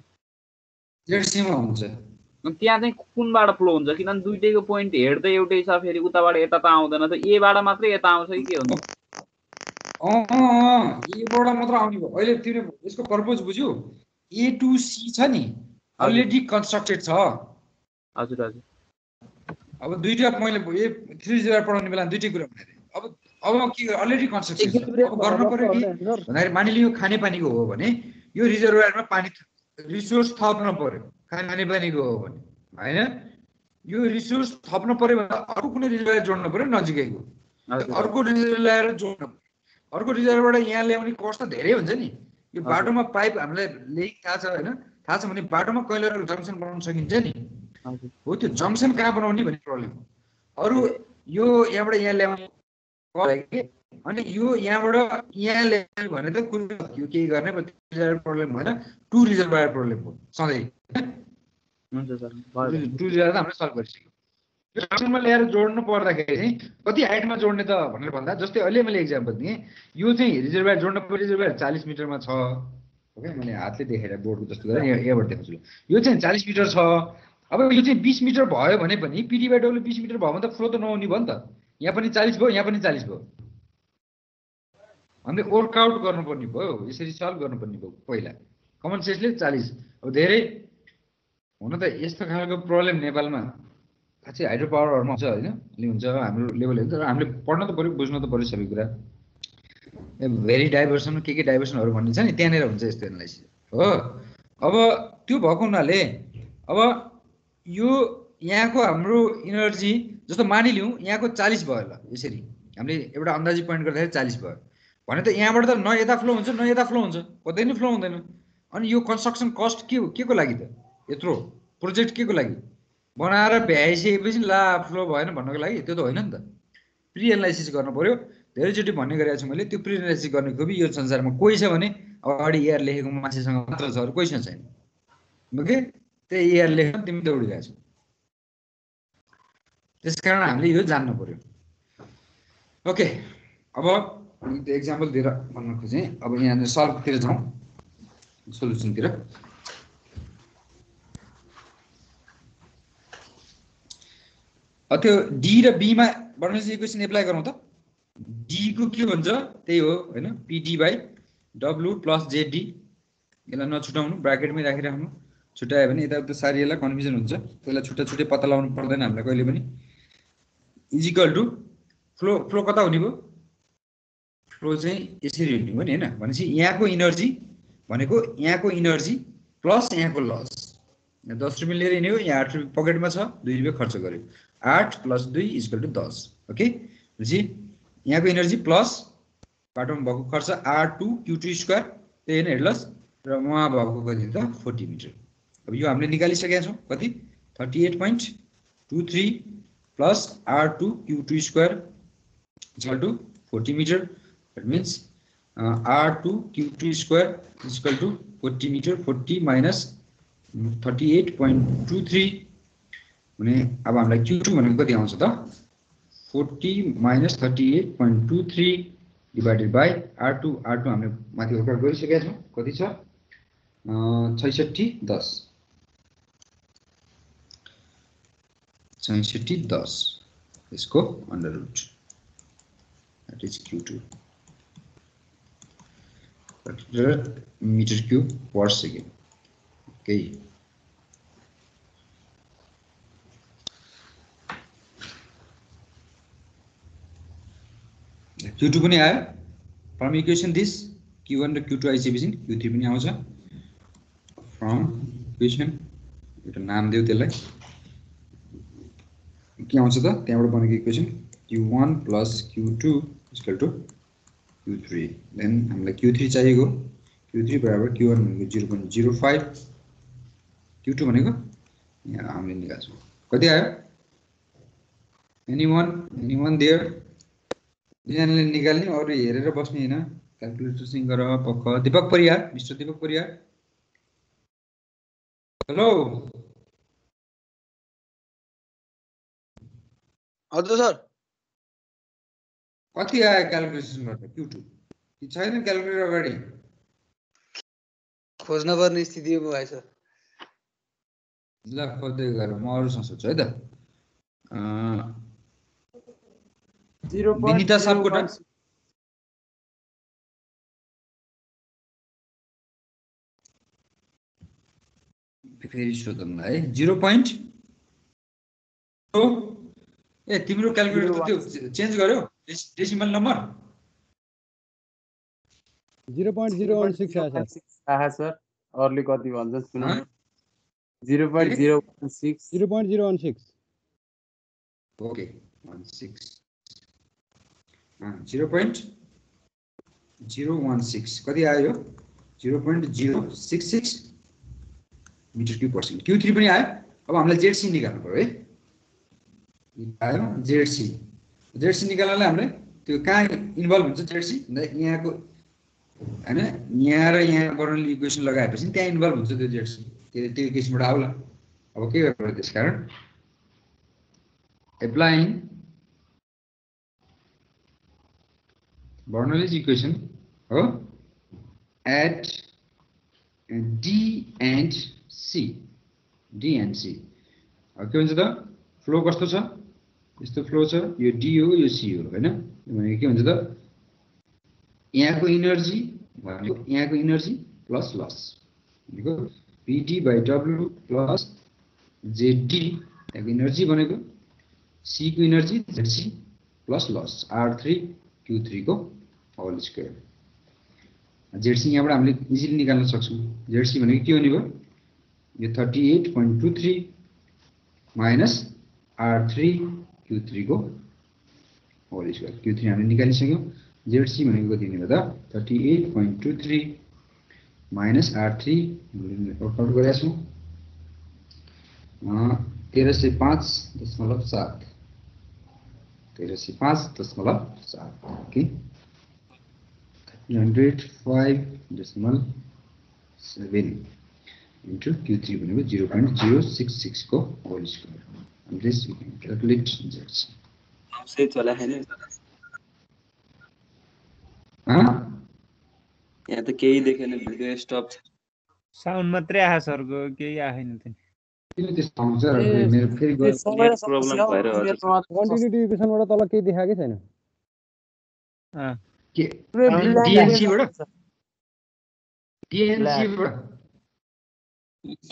जेडसीमा हुन्छ त्यहाँ चाहिँ कुनबाट फ्लो हुन्छ, किनभने दुइटैको पोइन्ट हेड त एउटै छ, फेरि उताबाट यता त आउँदैन, त एबाट मात्रै यता आउँछ कि के हुन्छ? एबाट मात्र आउने भयो। अहिले तिमीले यसको पर्पज बुझ्यौ? A to C छ नि अलरेडी कन्स्ट्रक्टेड छ। हजुर हजुर। अब दुईटा मैले ए 3 पढाउने बेला दुईटै कुरा भनेँ। अब के अलरेडी कन्स्ट्रक्टेड छ। अब गर्न पर्यो कि भन्दाखेरि मानिलियो खानेपानीको हो भने यो रिजर्भयरमा पानी रिसोर्स थप्न पर्यो, खानेपानीको हो भने हैन, यो रिसोर्स थप्न पर्यो भने अर्को कुनै रिजर्भयर जोड्नु पर्यो नजिकैको, अर्को रिजर्भयर ल्याएर जोड्नु पर्यो। अर्को रिजर्भरबाट यहाँ ल्याउने कस्ट त धेरै हुन्छ नि। यो बाटोमा पाइप हामीलाई लिक थाहा छ हैन, थाहा छ भने बाटोमा कहिले जङ्सन बनाउन सकिन्छ नि। हो त्यो जङ्सन कहाँ बनाउने भन्ने प्रब्लम। अरू यो यहाँबाट यहाँ ल्याउने अनि यो यहाँबाट यहाँ ल्याउने भने त कुन यो केही गर्ने रिजर्भर प्रब्लम होइन, टु रिजर्भर प्रब्लम हो सधैँ। हुन्छ सर, टु रिजर्भर त हामीले सल्भ गरिसक्यौँ। यो जङ्सनमा ल्याएर जोड्नु पर्दाखेरि चाहिँ कति हाइटमा जोड्ने त भनेर भन्दा, जस्तै अहिले मैले एक्जाम्पल दिएँ, यो चाहिँ रिजर्भर जोड्नु पर्यो, रिजर्भर 40 मिटरमा छ। ओके, मैले हातले देखेर बोर्डको जस्तो गरेर यहाँबाट देखाउँछु। यो चाहिँ 40 मिटर छ। अब यो चाहिँ 20 मिटर भयो भने पनि पिडी/डब्ल्यू 20 मिटर भयो भने त फ्लो त नहुने भयो नि त। यहाँ पनि 40 भयो, यहाँ पनि 40 भयो। हामीले वर्कआउट गर्नुपर्ने भयो, यसरी सल्भ गर्नुपर्ने भयो पहिला। कमन सेन्सले 40। अब धेरै हुन त यस्तो खालको प्रब्लम नेपालमा खासै हाइड्रो पावरहरुमा हुन्छ हैन, अलि हुन्छ हाम्रो लेभल हेर्दा। हामीले पढ्न त पर्यो, बुझ्न त पर्यो सबै कुरा। भेरी डाइभर्सन के डाइभर्सनहरु भन्ने छ नि, त्यहाँनेर हुन्छ यस्तो एनालाइसिस हो। अब त्यो भएको हुनाले अब यो यहाँको हाम्रो इनर्जी जस्तो मानिलिउँ यहाँको 40 भयो ल, यसरी हामीले एउटा अन्दाजी पोइन्ट गर्दाखेरि 40 भयो भने त यहाँबाट त न यता फ्लो हुन्छ न यता फ्लो हुन्छ, कतै नै फ्लो हुँदैन। अनि यो कन्स्ट्रक्सन कस्ट के को लागि त? यत्रो प्रोजेक्ट के को लागि? बनाएर भ्याइसकेपछि ला फ्लो भएन भन्नको लागि? त्यो त होइन नि त। प्रि एनालाइसिस गर्न पर्यो। धेरैचोटि भन्ने गरेको छु मैले, त्यो प्रि एनालाइसिस गर्ने को यो संसारमा कोही छ भने अगाडि एआर लेखेको मान्छेसँग मात्र छ, अरू कोहीसँग छैन। ओके, त्यही एआर लेख्न तिमी दौडिरहेको छौ। त्यसकारण हामीले यो जान्नु पर्यो। ओके, अब एक्जाम्पल दिएर भन्न खोजेँ। अब यहाँ सल्भतिर जाउँ, सोल्युसनतिर। त्यो डी र बीमा बर्नौलिस इक्वेसन एप्लाई गरौँ त। डी को के भन्छ त्यही हो हैन, pd/w + jd। यसलाई नछुटाउनु, ब्राकेटमै राखिराख्नु। छुटायो भने यताउता सारिएलाई कन्फ्युजन हुन्छ, त्यसलाई छुट्टा छुट्टै पत्ता लगाउनु पर्दैन हामीलाई कहिले पनि। इजिकल टु फ्लो कता हुने भयो? फ्लो चाहिँ यसरी हुने भयो नि हैन। भनेपछि यहाँको इनर्जी भनेको यहाँको इनर्जी प्लस यहाँको लस। 10 रुपैयाँ लिएर हिँड्यो, यहाँ 8 रुपैयाँ पकेटमा छ, 2 रुपैयाँ खर्च गर्यो। 8 + 2 = 10। ओके, भनेपछि यहाँको इनर्जी प्लस बाटोमा भएको खर्च R2 Q2², त्यही होइन हेडलस, र उहाँ भएको कति त 40 मिटर। अब यो हामीले निकालिसकेका छौँ, कति 38.23 plus R2 Q2² = 40 metre. That means R2 Q2² = 40 metre. 40 - 38.23 भने अब हामीलाई Q2 भनेको कति आउँछ त? 40 - 38.23 डिवाइडेड बाई R2 हामीले माथि वर्कआउट गरिसकेका छौँ, कति छ 66.10 66.10 यसको under root, that is Q2 meter cube per second। okay, Q2 पनि आयो फ्रम इक्वेसन दिस। Q1 र Q2 आइसकेपछि Q3 पनि आउँछ फ्रम इक्वेसन। एउटा नाम दियो त्यसलाई, के आउँछ त त्यहाँबाट बनेको equation Q1 + Q2 = Q3। Then हामीलाई Q3 चाहिएको, Q3 बराबर Q1 भनेको 0.05, Q2 भनेको यहाँ हामीले निकाल्छौँ। कति आयो? Anyone there? यहाँले निकाल्ने, अरु हेरेर बस्ने हैन, क्याल्कुलेटर सिङ गर पक्क। Deepak Pariyar, mister Deepak Pariyar, hello. हजुर सर, कति आयो क्याल्कुलेसनबाट Q2 कि छैन क्याल्कुलेटर अगाडि खोज्न पर्ने स्थितिमा भएछ। ल खोज्दै गरौँ म अरूसँग सोध्छु है त विनिता सापकोटा फेरि सोधौँला है 0. ए तिम्रो क्याल्कुलेटर त त्यो चेन्ज गर्यो डेसिमल नम्बर 0.016 आहा सर अरूले कति भन्छ सुनौ 0.016 ओके 16 0.016 कति आयो 0.066 metre cube per second Q3 पनि आयो अब हामीलाई जेडसी निकाल्नु पर्यो है आयो जेडसी निकाल्नलाई हामीले त्यो कहाँ इन्भल्भ हुन्छ जेडसी भन्दा यहाँको हैन यहाँ र यहाँ बर्नौली इक्वेसन लगाएपछि त्यहाँ इन्भल्भ हुन्छ त्यो जेडसी त्यो केसबाट आउला अब के गर्नु त्यसकारण एप्लाइङ बर्नौलीज इक्वेसन हो एट D and C के भन्छ त फ्लो कस्तो छ यस्तो फ्लो छ यो D हो यो C हो हैन भनेको के भन्छ त यहाँको इनर्जी प्लस लस भनेको PD/W प्लस ZD यहाँको इनर्जी भनेको C को energy ZC plus loss R3Q3 को होल स्क्वायर जेडसी यहाँबाट हामीले इजिली निकाल्न सक्छौं जेडसी भनेको के हुने भयो यो 38.23 माइनस R3Q3 को होल स्क्वायर Q3 हामीले निकालिसक्यौं जेडसी भनेको कति हुने भयो त 38.23 माइनस R3 वर्कआउट गरेका छौं 1305.7 ओके 105.7 into Q3 भनेको 0.066 को whole square and this you can calculate results सही चला हैन यहाँ त केही देखेन भिडियो स्टप छ साउन्ड मात्रै आहा सरको केही आएन त किन त्यस्तो आउँछ मेरो फेरि प्रब्लम भएर हजुर कन्टिन्युटी इक्वेसनबाट तल केही देखाएकै छैन के DNC बाट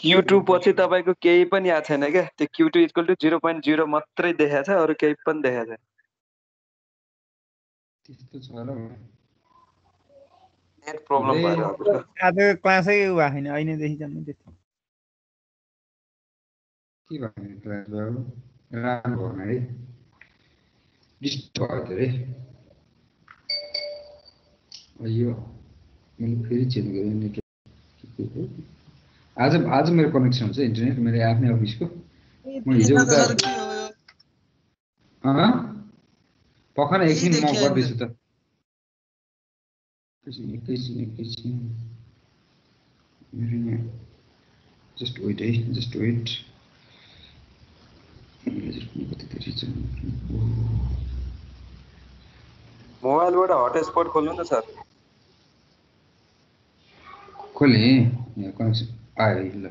Q2 पछि तपाईको केही पनि आएको छैन के त्यो Q2 0.0 मात्रै देखाएको छ अरु केही पनि देखाएको छैन त्यस्तो छ र नेट प्रब्लम भएर हजुर आज क्लासै भएन ऐनेदेखि जम्मै त्यति के भन्ने क्लास भयो राम्रो भएन है डिस्टर्ब भयो धेरै यो मैले फेरि चेन्ज गरेँ नेटवर्क आज मेरो कनेक्सन हुन्छ इन्टरनेट मेरो आफ्नै अफिसको म हिजो उता पखन एकछिन म गर्दैछु त एकैछिन मेरो यहाँ जस्ट वेट है जस्ट वेट मोबाइलबाट हटस्पट खोल्नु न सर खोले यहाँ कनेक्सन आयो ल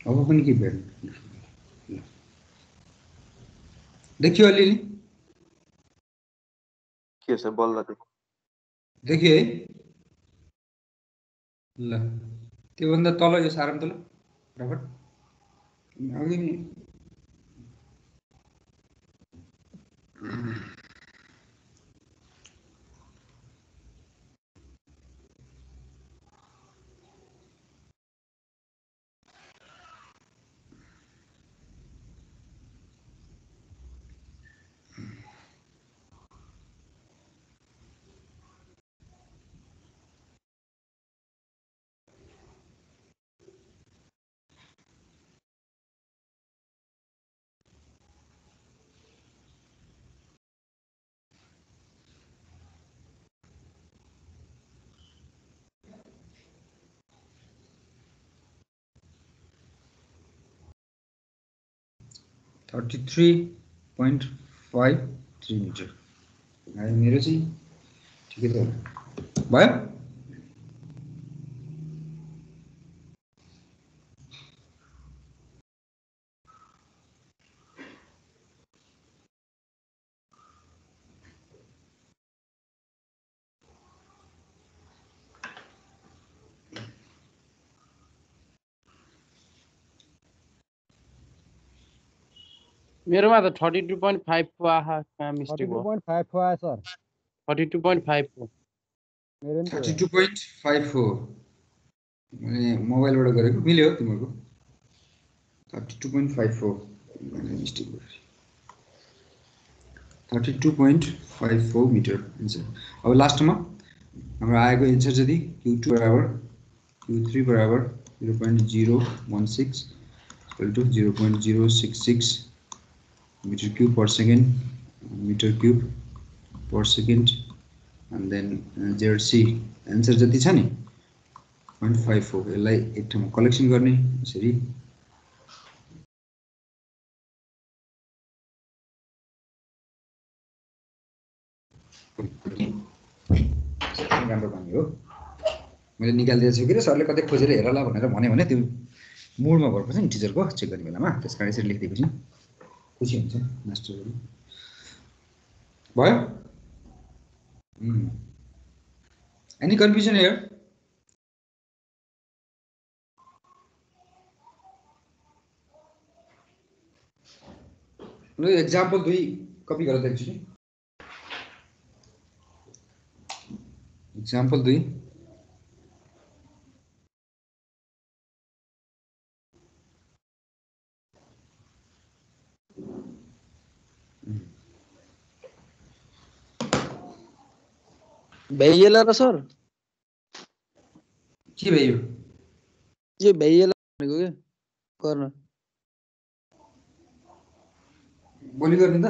अब पनि के देखियो अलिअलि के छ बल्ल देखियो है ल त्योभन्दा तल यो सारम तल फटाफट अघि नि 33.53 मिटर आयो मेरो चाहिँ ठिकै छ भयो मेरोमा त 32.54 आहा कहाँ मिस्टेक भयो 32.54 आयो सर 32.54 मेरो नि 32.54 मैले मोबाइलबाट गरेको मिल्यो तिम्रो 32.54 मिस्टेक भयो 32.54 मिटर आन्सर अब लास्टमा हाम्रो आएको एन्सर चाहिँ Q2 बराबर Q3 बराबर 0.016 equal to 0.066 meter cube per second and then ZC answer जति छ नि 0.54 यसलाई एक ठाउँमा कलेक्सन गर्ने यसरी राम्रो काम हो मैले निकाल्दिएको छु कि सरले कतै खोजेर हेर ल भनेर भने त्यो मुडमा भएपछि नि टिचरको चेक गर्ने बेलामा त्यसकारण यसरी लेखिदिएपछि खुसी हुन्छ मास्टरहरु भयो एनी कन्फ्युजन हियर ल एक्जाम्पल 2 कपी गरेर देख्छु नि example 2 भइएला र सर के भयो जे भइएला भनेको के गर्न बोली गर्ने त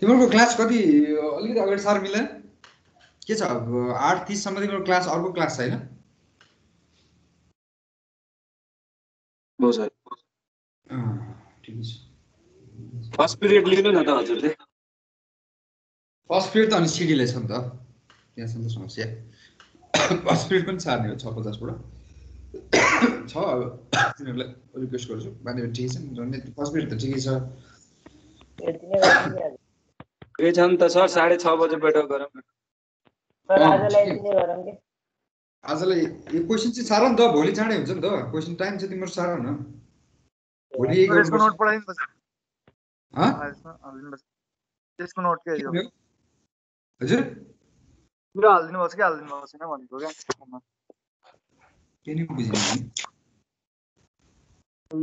तिम्रो क्लास कति अलिकति अगाडि सार मिल्दैन के छ 8:30 सम्म तिम्रो क्लास अर्को क्लास छैन हो सर ठीक छ फर्स्ट पिरियड लिनु न त हजुरले फर्स्ट पिरियड त अनि सिडीले छ नि त त्यहाँसम्म समस्या फर्स्ट पिरियड पनि सार्ने हो 6:50 बाट छ तिनीहरुलाई रिक्वेस्ट गर्छु बानी ठिकै छ नि फर्स्ट पिरियड त ठिकै छ ए छन् त सर 6:30 बजेबाट गरौँ न सर आजलाई यति गरौँ के आजलाई यो क्वेशन चाहिँ सार नि त भोलि चाँडै हुन्छ नि त क्वेशन टाइम चाहिँ तिम्रो सार न भोलि एक त्यसको नोट पढाइदिनु पर्छ ह त्यसको नोट के हो हजुर मेरो हाल्दिनु पर्छ कि हाल्दिनु पर्छ छैन भनेको क्या के नि बुझिन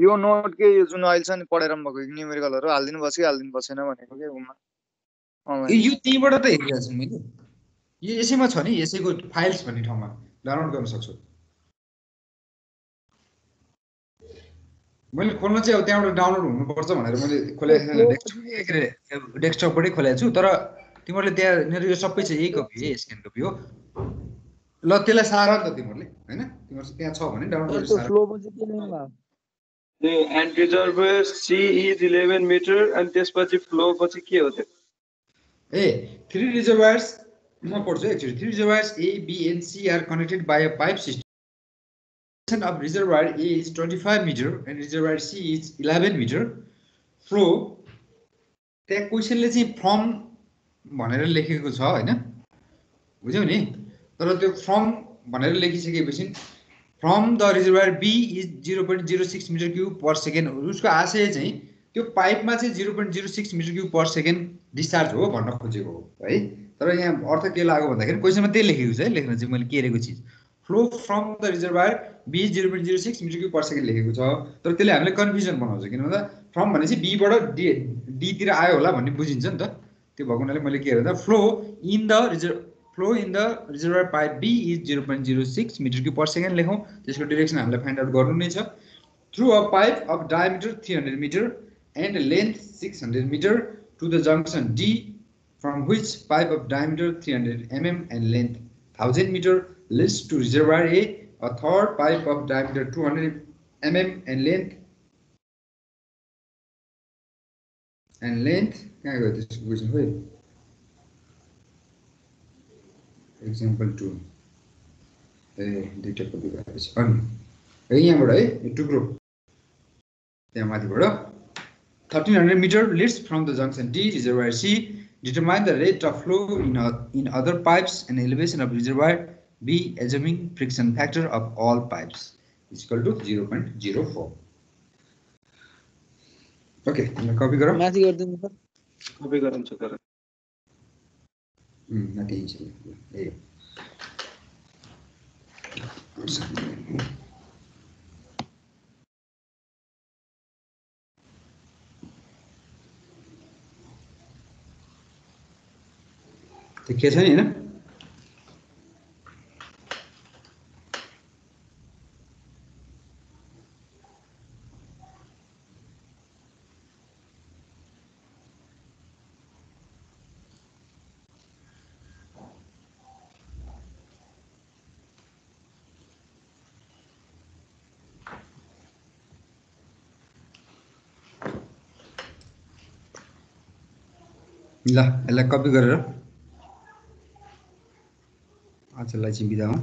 यो नोट के यो जुन अहिले छ नि पढाइरहनु भएको न्युमेरिकलहरु हाल्दिनु पर्छ कि हाल्दिनु पर्दैन भनेको के उमा यो त्यहीबाट त हेरिरहेको छु मैले यो यसैमा छ नि यसैको फाइल्स भन्ने ठाउँमा डाउनलोड गर्न सक्छु मैले खोल्न चाहिँ अब त्यहाँबाट डाउनलोड हुनुपर्छ भनेर मैले खोलेको डेस्कटपबाटै खोलेको छु तर तिमीहरूले त्यहाँ यो सबै चाहिँ यही कपी है स्क्यान कपी हो ल त्यसलाई सार नि त तिमीहरूले हैन तिमीहरु त्यहाँ छ भने डाउनलोड गरेर सार फ्लो पछि के लेख्नु भयो and reservoir C is 11 metre अनि त्यसपछि फ्लो पछि के हो त्यो ए 3 reservoirs म पढ्छु actually 3 reservoirs A B and C are connected by a pipe system of reservoir A is 25 meter and reservoir C is 11 meter flow त्यहाँ क्वेशनले चाहिँ फ्रम भनेर लेखेको छ हैन बुझ्यौ नि तर त्यो फ्रम भनेर लेखिसकेपछि from the reservoir B is 0.06 meter cube per second उसको आशय चाहिँ त्यो पाइपमा चाहिँ 0.06 meter cube per second discharge हो भन्न खोजेको हो है तर यहाँ अर्थ के लाग्यो भन्दाखेरि क्वेशनमा त्यही लेखेको छ है लेख्न चाहिँ मैले केरेको चिज flow from the reservoir B is 0.06 meter cube per second लेखेको छ तर त्यसले हामीले कन्फ्युजन बनाउँछ किन भन्दा फ्रम भनेपछि B बाट D तिर आयो होला भन्ने बुझिन्छ नि त त्यो भएको हुनाले मैले के गर्दा flow in the reservoir pipe B is 0.06 meter cube per second लेखौं त्यसको डाइरेक्सन हामीले फाइन्ड आउट गर्नु नै छ through a pipe of diameter 300 meter and length 600 meter to the junction D from which pipe of diameter 300 mm and length 1000 meter leads to reservoir A, a third pipe of diameter 200 mm and length and length कहाँ गयो त्यसको question खोइ example 2 ए दुईटा copy गरेपछि अनि यहाँबाट है यो टुक्रो त्यहाँ माथिबाट 1300 meter leads from the junction D reservoir C. Determine the rate of flow in other pipes and elevation of reservoir B, assuming friction factor of all pipes is equal to 0.04. Okay, copy गरौँ माथि गरिदिनु sir copy गराउँछु गरौँ माथि ए के छ नि हैन ल यसलाई कपी गरेर आजलाई चाहिँ बिदा हौं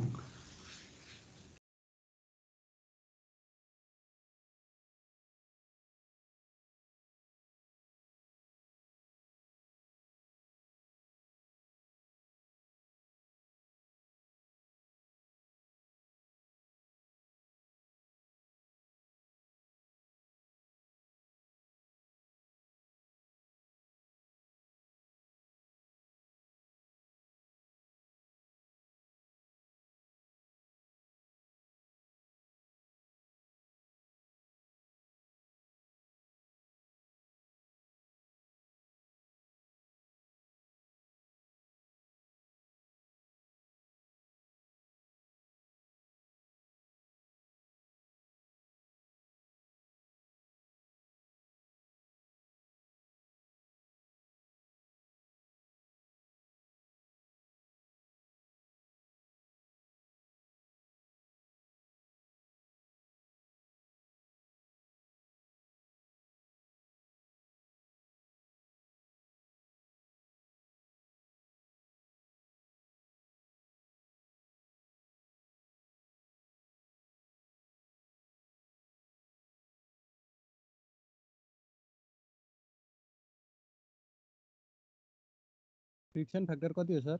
फ्रिक्सन फ्याक्टर कति हो सर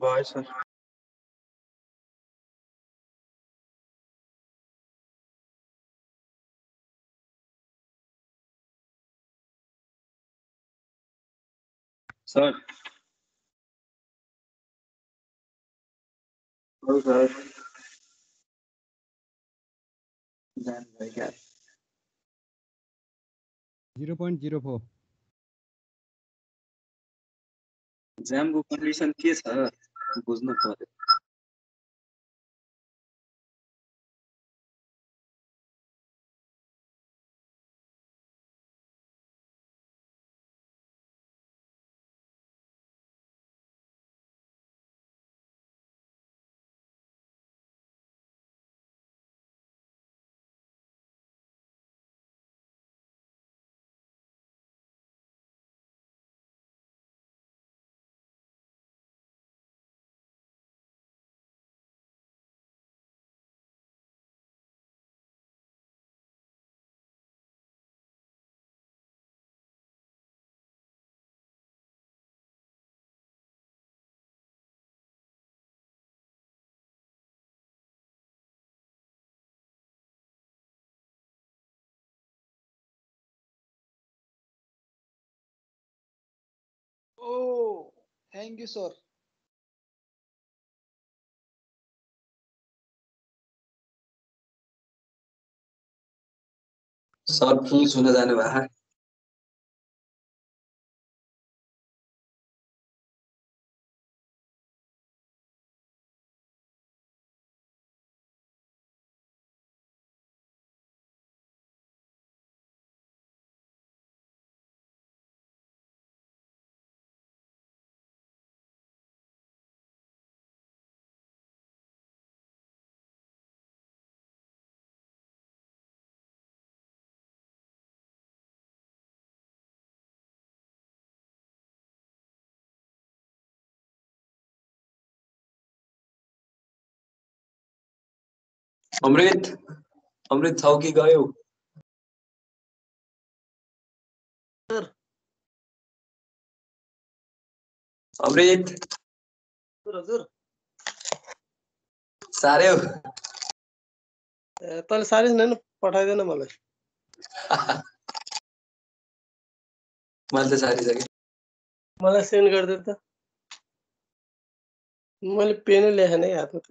भयो सर सर हो सर जान भाइ क्या 0.04 जामको कन्डिसन के छ बुझ्नु पर्यो Oh, thank you, sir. Sir fuse हुन जानु भएको अमृत छौ कि गयौ? अमृत हजुर सार्यौ? तैँले सारिस् न पठाइदेन मलाई। मैले त सारिसकेँ। मलाई सेन्ड गरिदिए त। मैले पेनै लेखेन है हातमा।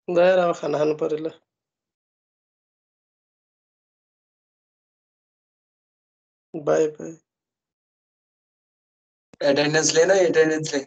गएर अब खाना खानु पर्यो ल। By by. एटेन्डेन्स ले न एटेन्डेन्स ले।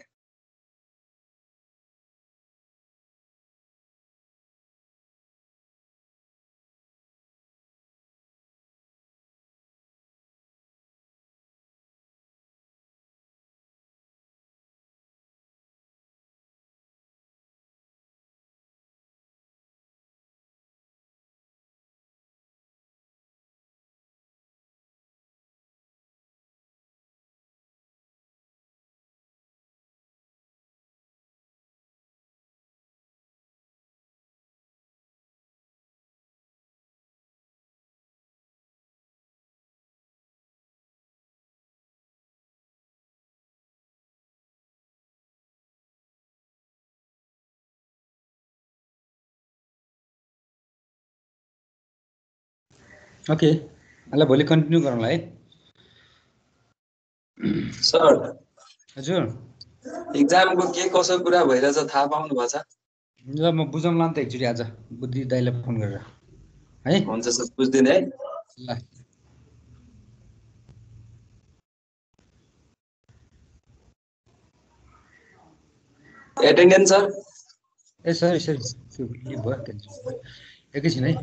ओके ल भोलि कन्टिन्यू गरौँला है। सर हजुर एक्जामको के कसो कुरा भइरहेछ थाहा पाउनु भएको छ? ल म बुझाउँला नि त एकचोटि आज बुद्धि दाइलाई फोन गरेर है। हुन्छ सर बुझ्दिन है। ल एटेन्डेन्स सर? ए सरी के भयो एकैछिन है।